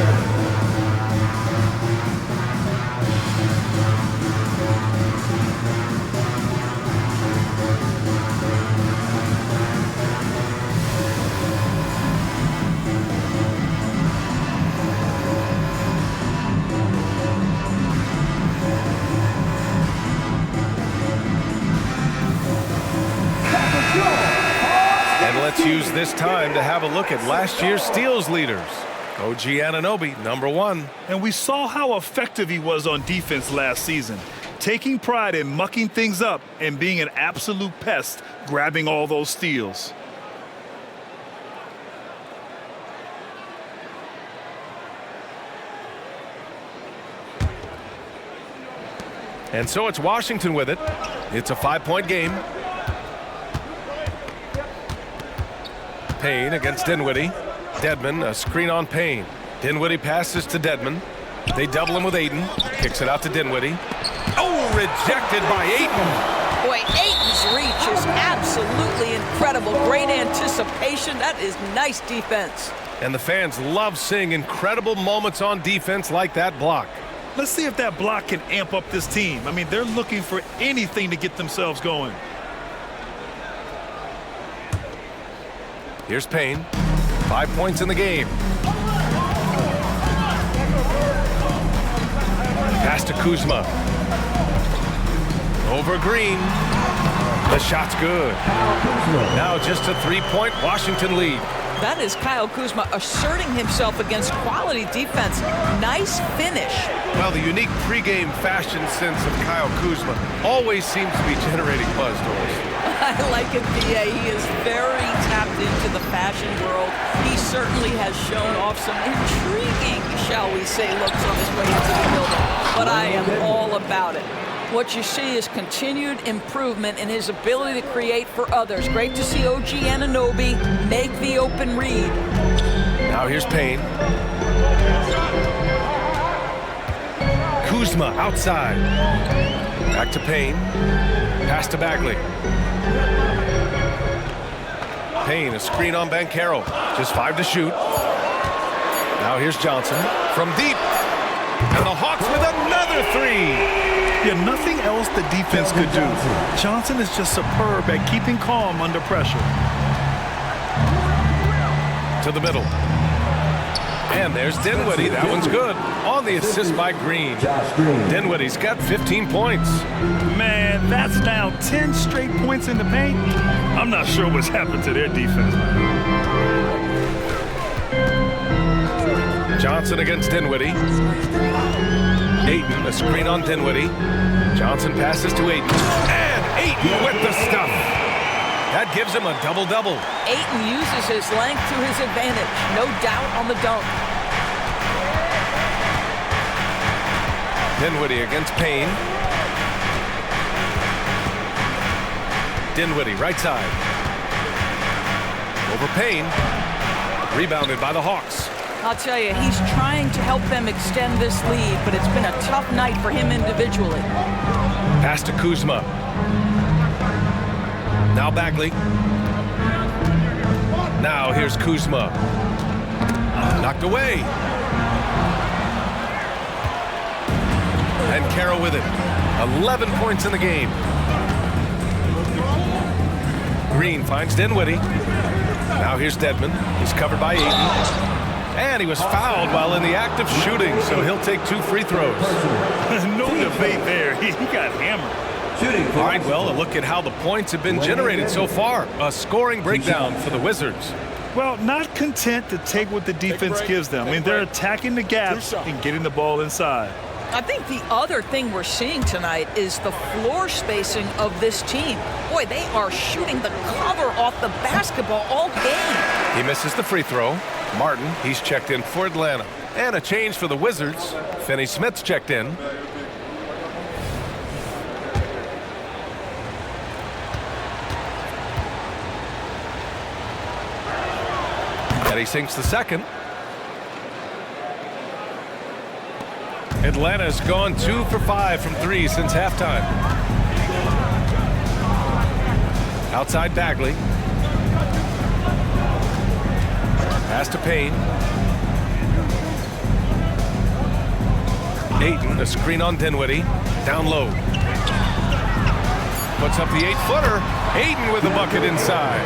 And let's use this time to have a look at last year's steals leaders. OG Anunoby, #1. And we saw how effective he was on defense last season, taking pride in mucking things up and being an absolute pest, grabbing all those steals. And so it's Washington with it. It's a 5-point game. Payne against Dinwiddie. Dedmon, a screen on Payne. Dinwiddie passes to Dedmon. They double him with Ayton. Kicks it out to Dinwiddie. Oh, rejected by Ayton. Boy, Ayton's reach is absolutely incredible. Great anticipation. That is nice defense. And the fans love seeing incredible moments on defense like that block. Let's see if that block can amp up this team. I mean, they're looking for anything to get themselves going. Here's Payne. 5 points in the game. Pass to Kuzma. Over Green. The shot's good. Now just a 3-point Washington lead. That is Kyle Kuzma asserting himself against quality defense. Nice finish. Well, the unique pregame fashion sense of Kyle Kuzma always seems to be generating buzz, Doris. I like it, B.A. He is very tapped into the fashion world. He certainly has shown off some intriguing, shall we say, looks on his way into the building. But I am all about it. What you see is continued improvement in his ability to create for others. Great to see OG Anunoby make the open read. Now here's Payne. Kuzma outside. Back to Payne. Pass to Bagley. Payne, a screen on Banchero. Just 5 to shoot. Now here's Johnson from deep. And the Hawks with another 3. Yeah, nothing else the defense could do. Johnson is just superb at keeping calm under pressure. To the middle. And there's Dinwiddie. That one's good. On the assist by Green. Dinwiddie's got 15 points. Man, that's now 10 straight points in the paint. I'm not sure what's happened to their defense. Johnson against Dinwiddie. Ayton, a screen on Dinwiddie. Johnson passes to Ayton. And Ayton with the stuff. That gives him a double-double. Ayton uses his length to his advantage. No doubt on the dunk. Dinwiddie against Payne. Dinwiddie, right side. Over Payne. Rebounded by the Hawks. I'll tell you, he's trying to help them extend this lead, but it's been a tough night for him individually. Pass to Kuzma. Now Bagley. Now here's Kuzma. Knocked away. And Carroll with it. 11 points in the game. Green finds Dinwiddie. Now here's Dedmon. He's covered by Ayton. And he was fouled while in the act of shooting, so he'll take 2 free throws. No debate there. He got hammered. All right, well, a look at how the points have been generated so far. A scoring breakdown for the Wizards. Well, not content to take what the defense gives them. I mean, they're attacking the gaps and getting the ball inside. I think the other thing we're seeing tonight is the floor spacing of this team. Boy, they are shooting the cover off the basketball all game. He misses the free throw. Martin, he's checked in for Atlanta. And a change for the Wizards. Finney Smith's checked in. And he sinks the second. Atlanta's gone 2 for 5 from 3 since halftime. Outside Bagley. Pass to Payne. Ayton, a screen on Dinwiddie. Down low. Puts up the 8-footer. Ayton with a bucket inside.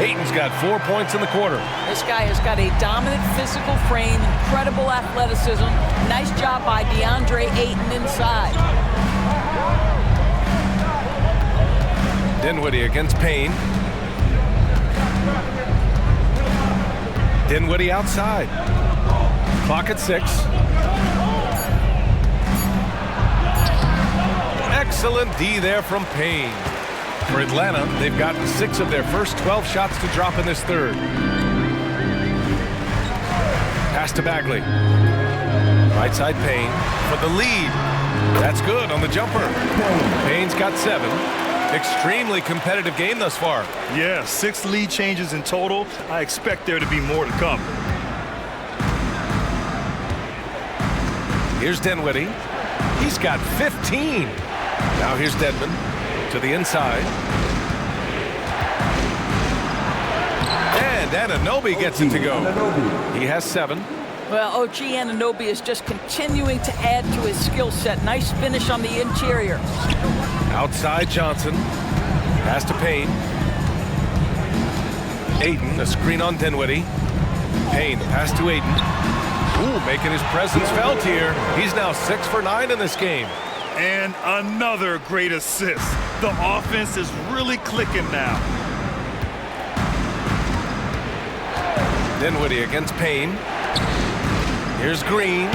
Ayton's got 4 points in the quarter. This guy has got a dominant physical frame, incredible athleticism. Nice job by DeAndre Ayton inside. Dinwiddie against Payne. Dinwiddie outside. Clock at 6. Excellent D there from Payne. For Atlanta, they've gotten 6 of their first 12 shots to drop in this third. Pass to Bagley. Right side Payne for the lead. That's good on the jumper. Payne's got 7. Extremely competitive game thus far. Yeah, 6 lead changes in total. I expect there to be more to come. Here's Dinwiddie. He's got 15. Now here's Dedmon to the inside. And Anunoby gets it to go. He has 7. Well, OG Anunoby is just continuing to add to his skill set. Nice finish on the interior. Outside Johnson. Pass to Payne. Ayton, a screen on Dinwiddie. Payne, the pass to Ayton. Ooh, making his presence felt here. He's now 6 for 9 in this game. And another great assist. The offense is really clicking now. Dinwiddie against Payne. Here's Green.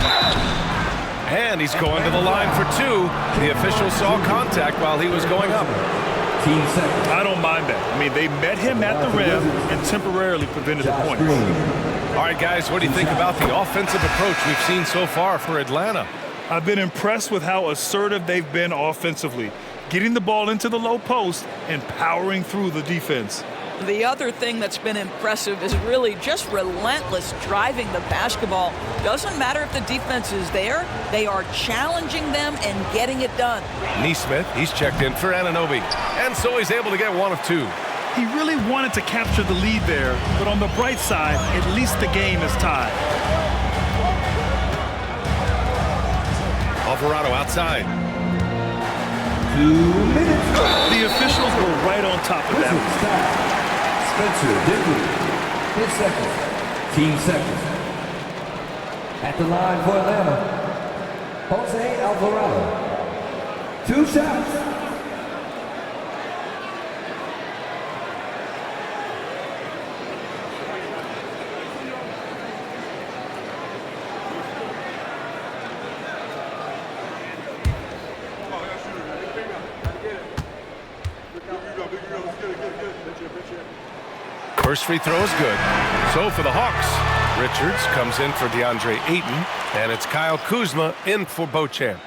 And he's going to the line for 2. The official saw contact while he was going up. I don't mind that. I mean, they met him at the rim and temporarily prevented the points. All right, guys, what do you think about the offensive approach we've seen so far for Atlanta? I've been impressed with how assertive they've been offensively, getting the ball into the low post and powering through the defense. The other thing that's been impressive is really just relentless driving the basketball. Doesn't matter if the defense is there, they are challenging them and getting it done. Nesmith, he's checked in for Anunoby. And so he's able to get 1 of 2. He really wanted to capture the lead there, but on the bright side, at least the game is tied. Alvarado outside. 2 minutes. The officials were right on top of that. Spencer Dinwiddie, 10 seconds, team seconds. At the line for Atlanta, Jose Alvarado. 2 shots. First free throw is good. So for the Hawks, Richards comes in for DeAndre Ayton, and it's Kyle Kuzma in for Beauchamp.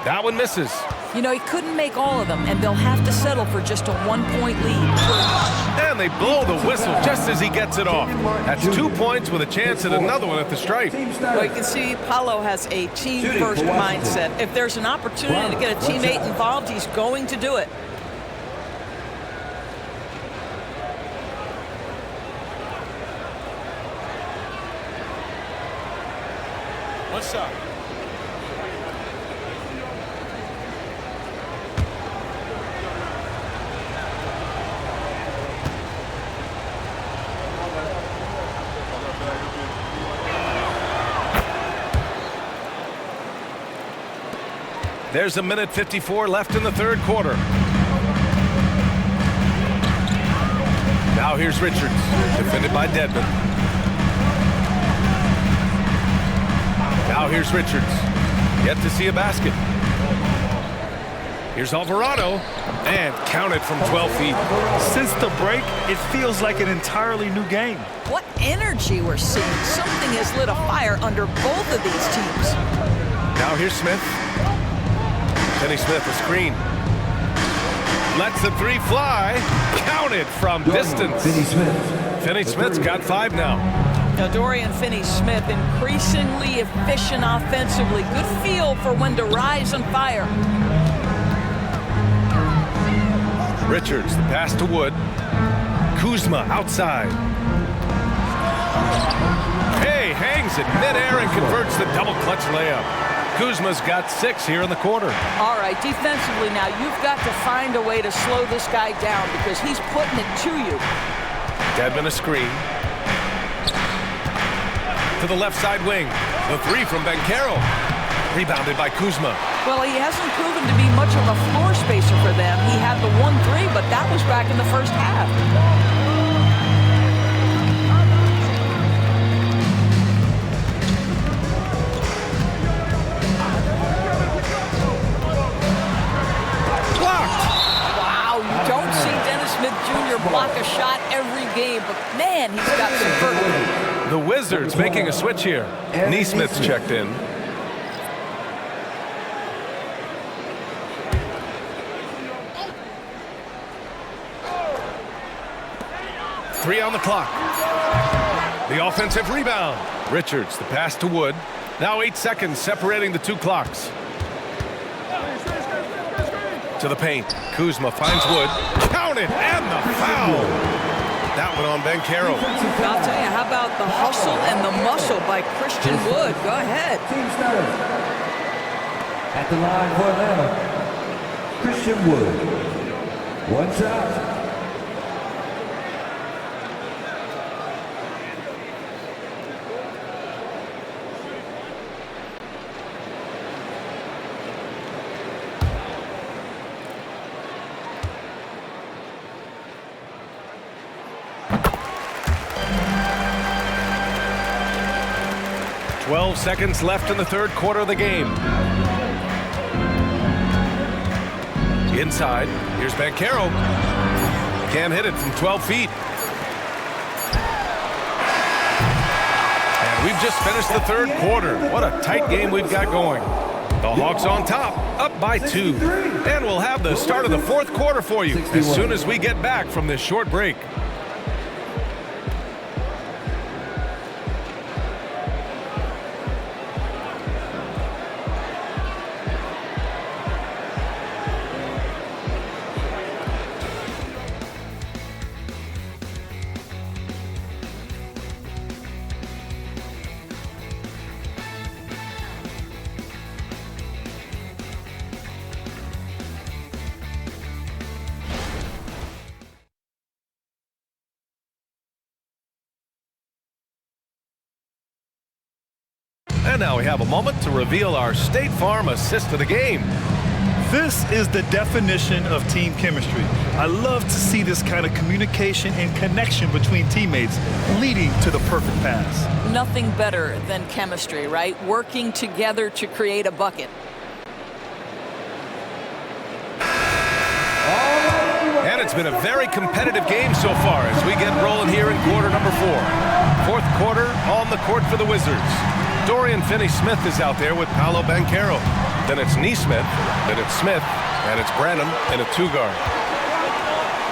That one misses. You know, he couldn't make all of them, and they'll have to settle for just a 1-point lead. And they blow the whistle just as he gets it off. That's 2 points with a chance at another one at the stripe. Well, you can see Paulo has a team-first mindset. If there's an opportunity to get a teammate involved, he's going to do it. What's up? There's 1:54 left in the third quarter. Now here's Richards, defended by Dedmon. Now here's Richards, yet to see a basket. Here's Alvarado, and counted from 12 feet. Since the break, it feels like an entirely new game. What energy we're seeing. Something has lit a fire under both of these teams. Now here's Smith. Finney Smith, a screen. Lets the three fly. Counted from distance. Finney Smith's got 5 now. Now Dorian Finney-Smith increasingly efficient offensively. Good feel for when to rise and fire. Richards, the pass to Wood. Kuzma outside. Hey, hangs it midair and converts the double clutch layup. Kuzma's got 6 here in the quarter. All right, defensively now, you've got to find a way to slow this guy down because he's putting it to you. Dedmon a screen. To the left side wing. The 3 from Banchero. Rebounded by Kuzma. Well, he hasn't proven to be much of a floor spacer for them. He had the 1-3, but that was back in the first half. Block a shot every game, but man, he's got some vertical. The Wizards making a switch here. Neesmith's checked in. Three on the clock. The offensive rebound. Richards, the pass to Wood. Now 8 seconds separating the 2 clocks. To the paint. Kuzma finds Wood. Counted, and the foul. That one on Banchero. I'll tell you, how about the hustle and the muscle by Christian Wood? Go ahead. Team starters. At the line for Atlanta, Christian Wood. 1 shot. Seconds left in the third quarter of the game. Inside, here's Banchero. Can't hit it from 12 feet. And we've just finished the third quarter. What a tight game we've got going. The Hawks on top, up by 2. And we'll have the start of the fourth quarter for you as soon as we get back from this short break. And now we have a moment to reveal our State Farm assist of the game. This is the definition of team chemistry. I love to see this kind of communication and connection between teammates leading to the perfect pass. Nothing better than chemistry, right? Working together to create a bucket. And it's been a very competitive game so far as we get rolling here in quarter number 4. Fourth quarter on the court for the Wizards. Dorian Finney-Smith is out there with Paolo Banchero. Then it's Neesmith. Then it's Smith. And it's Branham in a 2-guard.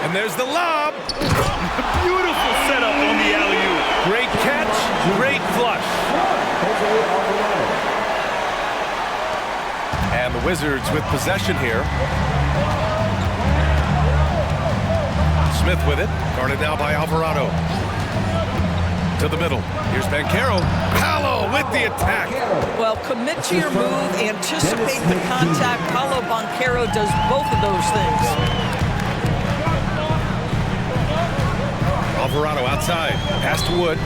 And there's the lob. Beautiful setup on the alley-oop. Great catch, great flush. And the Wizards with possession here. Smith with it, guarded now by Alvarado. To the middle. Here's Banchero. Paolo with the attack. Well, commit to your move, anticipate the contact. Paolo Banchero does both of those things. Alvarado outside. Pass to Wood.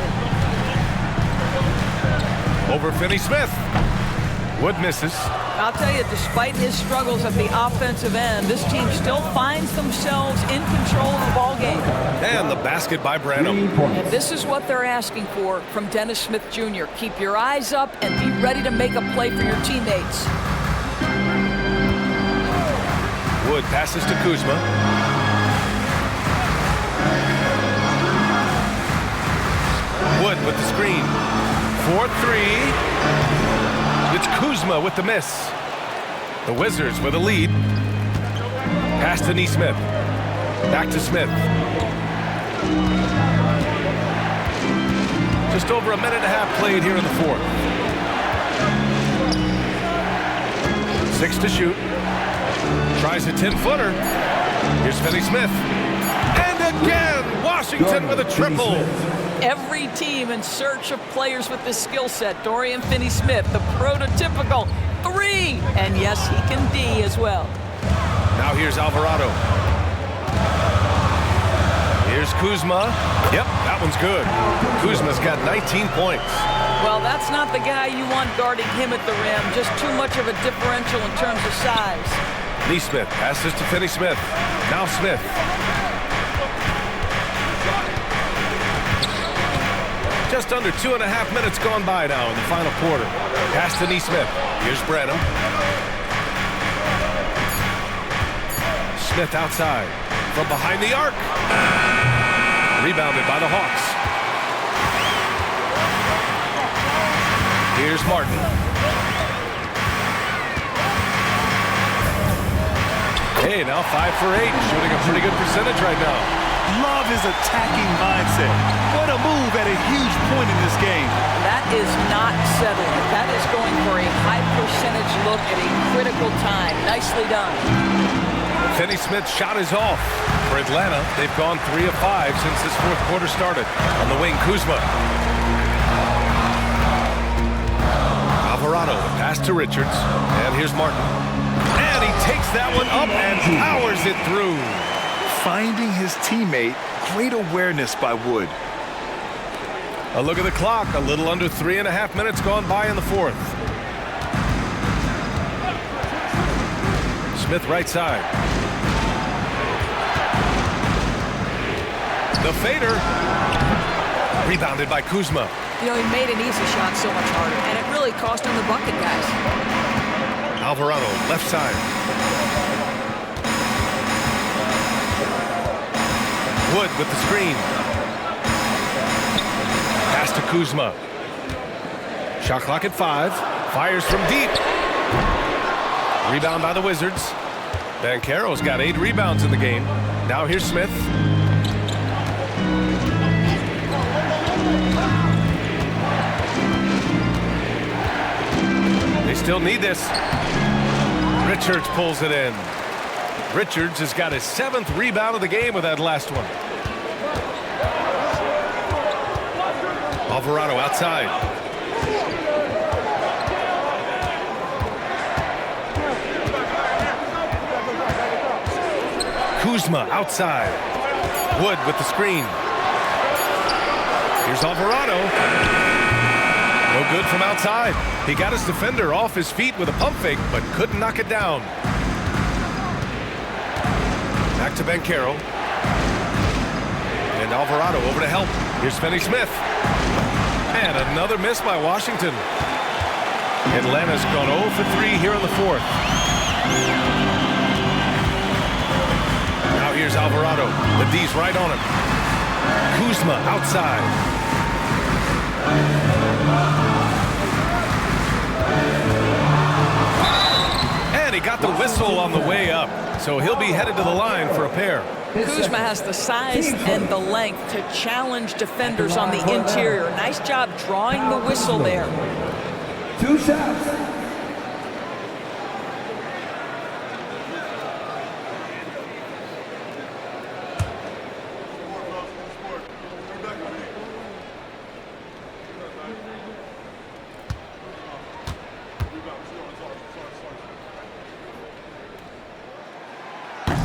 Over Finney-Smith. Wood misses. I'll tell you, despite his struggles at the offensive end, this team still finds themselves in control of the ball game. And the basket by Branham. And this is what they're asking for from Dennis Smith Jr. Keep your eyes up and be ready to make a play for your teammates. Wood passes to Kuzma. Wood with the screen. 4-3. It's Kuzma with the miss. The Wizards with a lead. Pass to Neesmith. Back to Smith. Just over a minute and a half played here in the fourth. 6 to shoot. Tries a 10-footer. Here's Finney-Smith. And again, Washington with a triple. Every team in search of players with this skill set. Dorian Finney-Smith, the prototypical 3. And yes, he can D as well. Now here's Alvarado. Here's Kuzma. Yep, that one's good. Kuzma's got 19 points. Well, that's not the guy you want guarding him at the rim. Just too much of a differential in terms of size. Neesmith passes to Finney-Smith. Now Smith. Just under 2.5 minutes gone by now in the final quarter. Pass to Neesmith. Here's Branham. Smith outside. From behind the arc. Rebounded by the Hawks. Here's Martin. Hey, now 5 for 8. Shooting a pretty good percentage right now. Love his attacking mindset. What a move at a huge point in this game. That is not settling. That is going for a high percentage look at a critical time. Nicely done. Finney-Smith's shot is off. For Atlanta, they've gone 3 of 5 since this fourth quarter started. On the wing, Kuzma. Alvarado, pass to Richards. And here's Martin. And he takes that one up and powers it through. Finding his teammate, great awareness by Wood. A look at the clock, a little under 3.5 minutes gone by in the fourth. Smith right side. The fader. Rebounded by Kuzma. You know, he made an easy shot so much harder, and it really cost him the bucket, guys. Alvarado, left side. Wood with the screen. Pass to Kuzma. Shot clock at 5. Fires from deep. Rebound by the Wizards. Banchero's got 8 rebounds in the game. Now here's Smith. They still need this. Richards pulls it in. Richards has got his 7th rebound of the game with that last one. Alvarado outside. Kuzma outside. Wood with the screen. Here's Alvarado. No good from outside. He got his defender off his feet with a pump fake, but couldn't knock it down. Back to Banchero. And Alvarado over to help. Here's Finney-Smith. And another miss by Washington. Atlanta's gone 0 for 3 here in the fourth. Now here's Alvarado. The D's right on him. Kuzma outside. whistle on the way up, so he'll be headed to the line for a pair. Kuzma has the size and the length to challenge defenders on the interior. Nice job drawing the whistle there. 2 shots.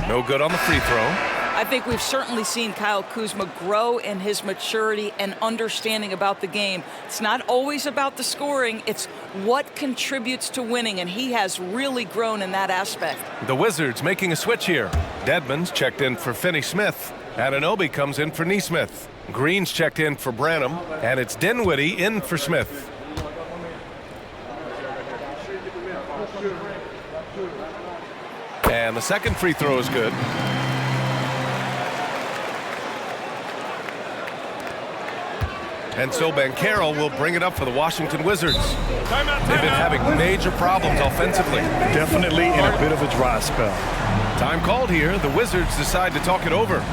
No good on the free throw. I think we've certainly seen Kyle Kuzma grow in his maturity and understanding about the game. It's not always about the scoring, it's what contributes to winning, and he has really grown in that aspect. The Wizards making a switch here. Dedmon's checked in for Finney-Smith. Anunoby comes in for Nesmith. Green's checked in for Branham, and it's Dinwiddie in for Smith. And the second free throw is good. And so Banchero will bring it up for the Washington Wizards. They've been having major problems offensively. Definitely in a bit of a dry spell. Time called here. The Wizards decide to talk it over.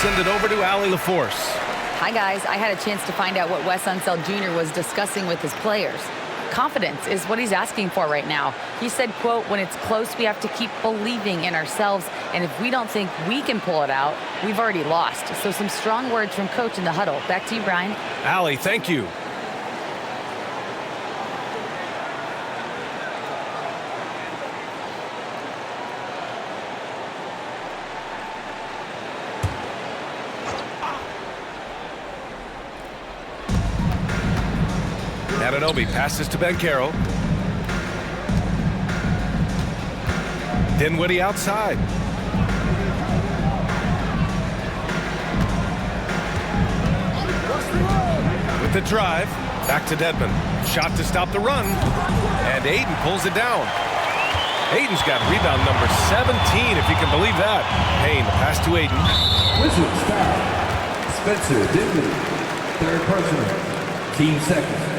Send it over to Allie LaForce. Hi, guys. I had a chance to find out what Wes Unseld Jr. was discussing with his players. Confidence is what he's asking for right now. He said, quote, when it's close, we have to keep believing in ourselves, and if we don't think we can pull it out, we've already lost. So some strong words from Coach in the huddle. Back to you, Brian. Allie, thank you. Anunoby passes to Banchero. Dinwiddie outside. With the drive, back to Dedmon. Shot to stop the run, and Ayton pulls it down. Ayton's got rebound number 17, if you can believe that. Payne, the pass to Ayton. Wizards foul. Spencer Dinwiddie, third personal, team second.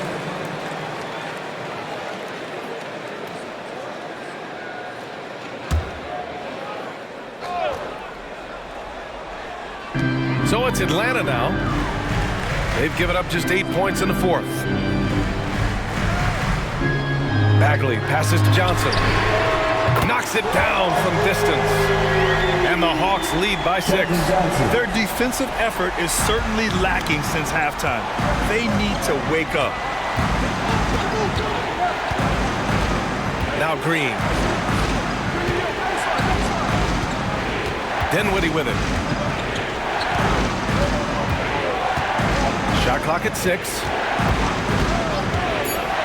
So it's Atlanta now. They've given up just 8 points in the fourth. Bagley passes to Johnson. Knocks it down from distance. And the Hawks lead by 6. Their defensive effort is certainly lacking since halftime. They need to wake up. Now Green. Dinwiddie with it. Shot clock at 6.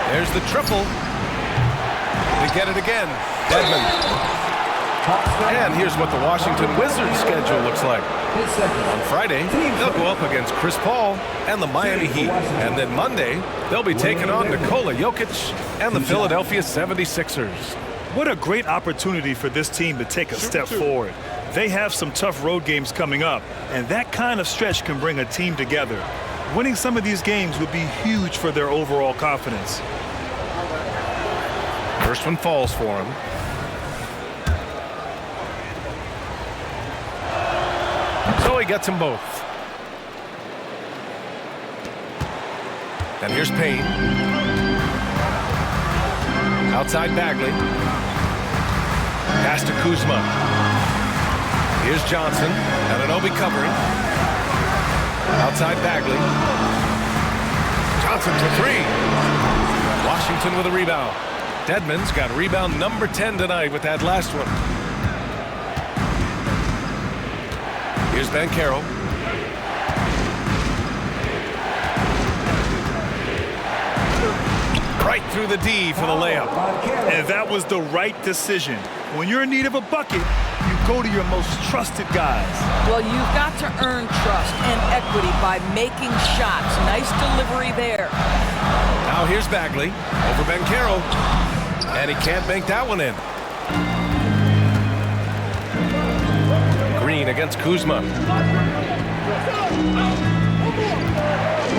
There's the triple. They get it again. Dedmon. And here's what the Washington Wizards schedule looks like. On Friday, they'll go up against Chris Paul and the Miami Heat. And then Monday, they'll be taking on Nikola Jokic and the Philadelphia 76ers. What a great opportunity for this team to take a step forward. They have some tough road games coming up, and that kind of stretch can bring a team together. Winning some of these games would be huge for their overall confidence. First one falls for him. So he gets them both. And here's Payne. Outside Bagley. Pass to Kuzma. Here's Johnson. Anunoby covering. Outside Bagley. Johnson for 3. Washington with a rebound. Dedmon's got rebound number 10 tonight with that last one. Here's Banchero. through the D for the layup. And that was the right decision. When you're in need of a bucket, you go to your most trusted guys. Well, you've got to earn trust and equity by making shots. Nice delivery there. Now here's Bagley over Banchero, and he can't make that one in. Green against Kuzma.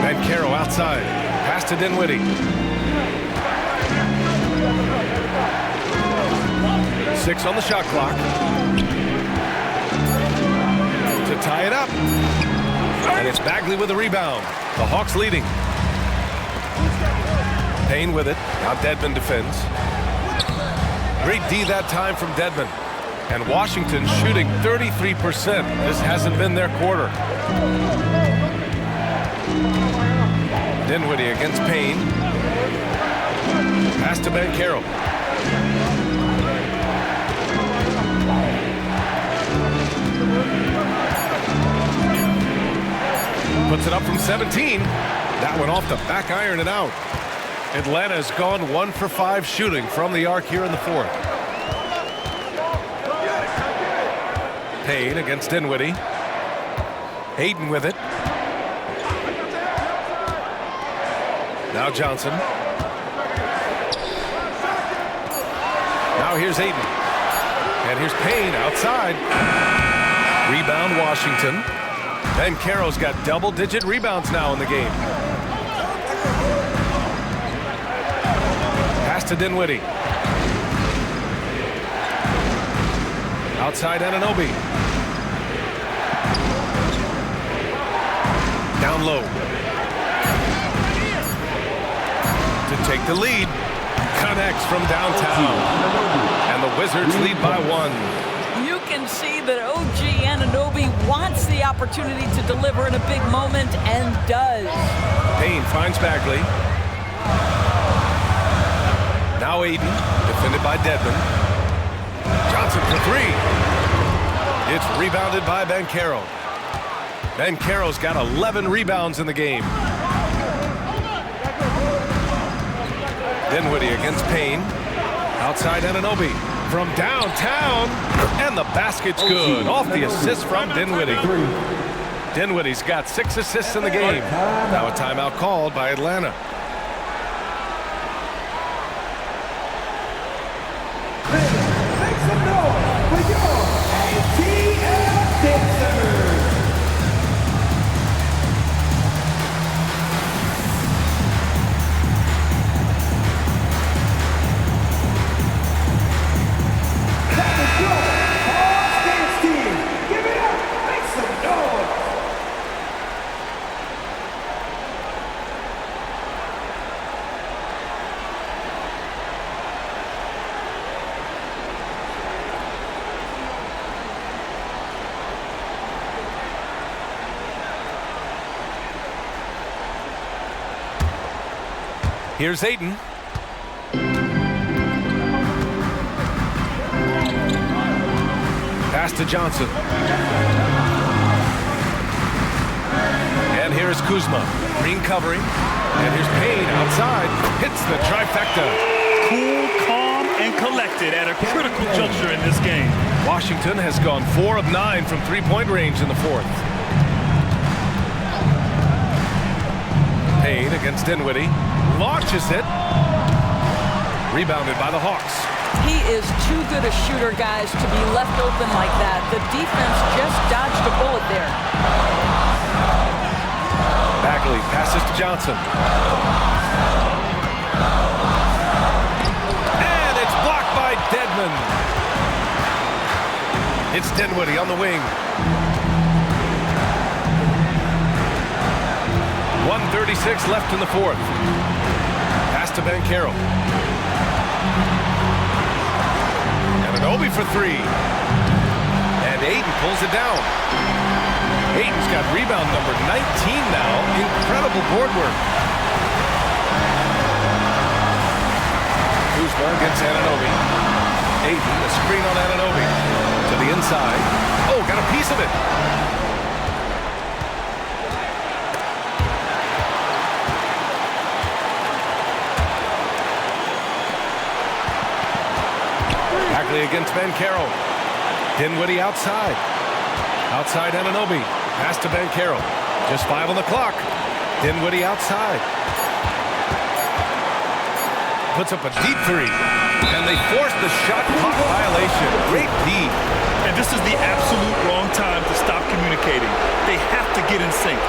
Banchero outside. Pass to Dinwiddie. 6 on the shot clock. To tie it up. And it's Bagley with the rebound. The Hawks leading. Payne with it. Now Dedmon defends. Great D that time from Dedmon. And Washington shooting 33%. This hasn't been their quarter. Dinwiddie against Payne. Pass to Banchero. Puts it up from 17. That one off the back iron and out. Atlanta's gone 1 for 5 shooting from the arc here in the fourth. Payne against Dinwiddie. Hayden with it. Now Johnson. Now here's Hayden. And here's Payne outside. Rebound Washington. Banchero's got double-digit rebounds now in the game. Pass to Dinwiddie. Outside Anunoby. Down low. To take the lead. Connects from downtown. And the Wizards lead by 1. You can see that OG Anunoby wants the opportunity to deliver in a big moment and does. Payne finds Bagley. Now Aiden, defended by Dedmon. Johnson for 3. It's rebounded by Banchero. Banchero's got 11 rebounds in the game. Dinwiddie against Payne. Outside Anunoby. From downtown, and the basket's good. Off the assist from Dinwiddie. Dinwiddie's got 6 assists in the game. Now a timeout called by Atlanta. Make some noise for your ATL dancers. Here's Ayton. Pass to Johnson. And here's Kuzma. Green covering. And here's Payne outside. Hits the trifecta. Cool, calm, and collected at a critical juncture in this game. Washington has gone 4 of 9 from three-point range in the fourth. Payne against Dinwiddie. Launches it. Rebounded by the Hawks. He is too good a shooter, guys, to be left open like that. The defense just dodged a bullet there. Bagley passes to Johnson. And it's blocked by Dedmon. It's Dinwiddie on the wing. 1:36 left in the fourth. Pass to Banchero. Anunoby for 3. And Ayton pulls it down. Ayton's got rebound number 19 now. Incredible board work. Kuzma against Anunoby. Ayton, a screen on Anunoby. To the inside. Oh, got a piece of it. Bagley against Bankero. Dinwiddie outside. Outside Anunoby. Pass to Bankero. Just 5 on the clock. Dinwiddie outside. Puts up a deep three. And they force the shot clock violation. Great D. And this is the absolute wrong time to stop communicating. They have to get in sync.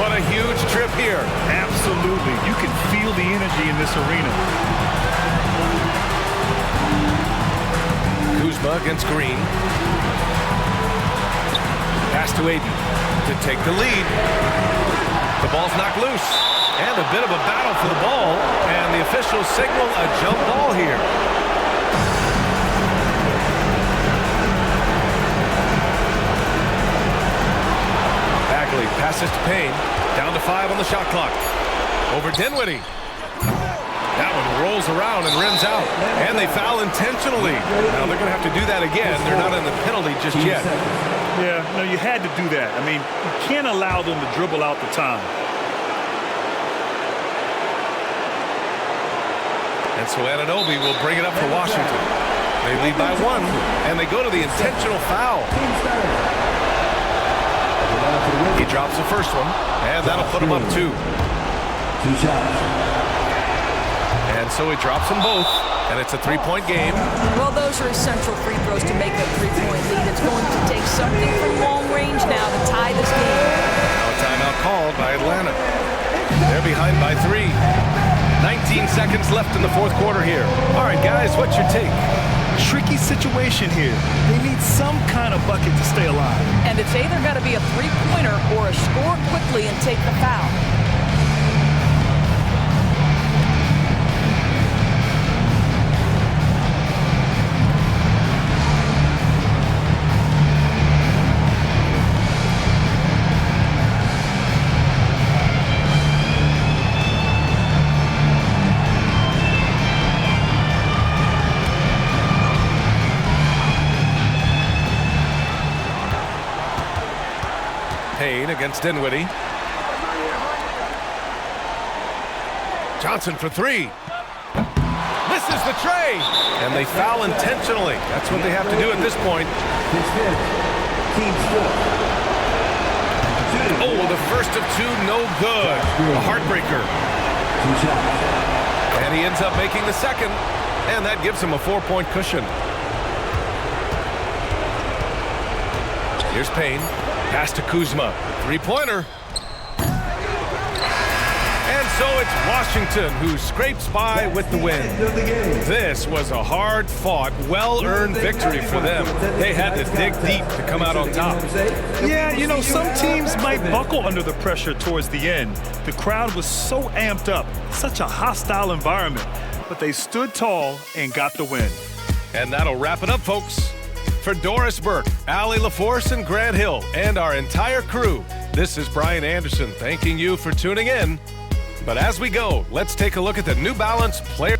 What a huge trip here. Absolutely. You can feel the energy in this arena. Kuzma against Green. Pass to Aiden to take the lead. The ball's knocked loose. And a bit of a battle for the ball. And the officials signal a jump ball here. Bagley passes to Payne. Down to 5 on the shot clock. Over Dinwiddie. That one rolls around and rims out. And they foul intentionally. Now they're going to have to do that again. They're not in the penalty just yet. Yeah, no, you had to do that. I mean, you can't allow them to dribble out the time. And so Anunoby will bring it up for Washington. They lead by 1, and they go to the intentional foul. He drops the first one, and that'll put him up 2. 2 shots. And so he drops them both, and it's a 3-point game. Well, those are essential free throws to make a 3-point lead. It's going to take something from long range now to tie this game. Now a timeout called by Atlanta. They're behind by 3. 19 seconds left in the fourth quarter here. All right, guys, what's your take? Tricky situation here. They need some kind of bucket to stay alive. And it's either got to be a 3-pointer or a score quickly and take the foul. Payne against Dinwiddie. Johnson for 3. Misses the tray. And they foul intentionally. That's what they have to do at this point. Oh, the first of 2, no good. A heartbreaker. And he ends up making the second. And that gives him a 4-point cushion. Here's Payne. Pass to Kuzma. 3-pointer. And so it's Washington who scrapes by with the win. This was a hard-fought, well-earned victory for them. They had to dig deep to come out on top. Yeah, you know, some teams might buckle under the pressure towards the end. The crowd was so amped up, such a hostile environment. But they stood tall and got the win. And that'll wrap it up, folks. For Doris Burke, Allie LaForce, and Grant Hill, and our entire crew, this is Brian Anderson thanking you for tuning in. But as we go, let's take a look at the New Balance player.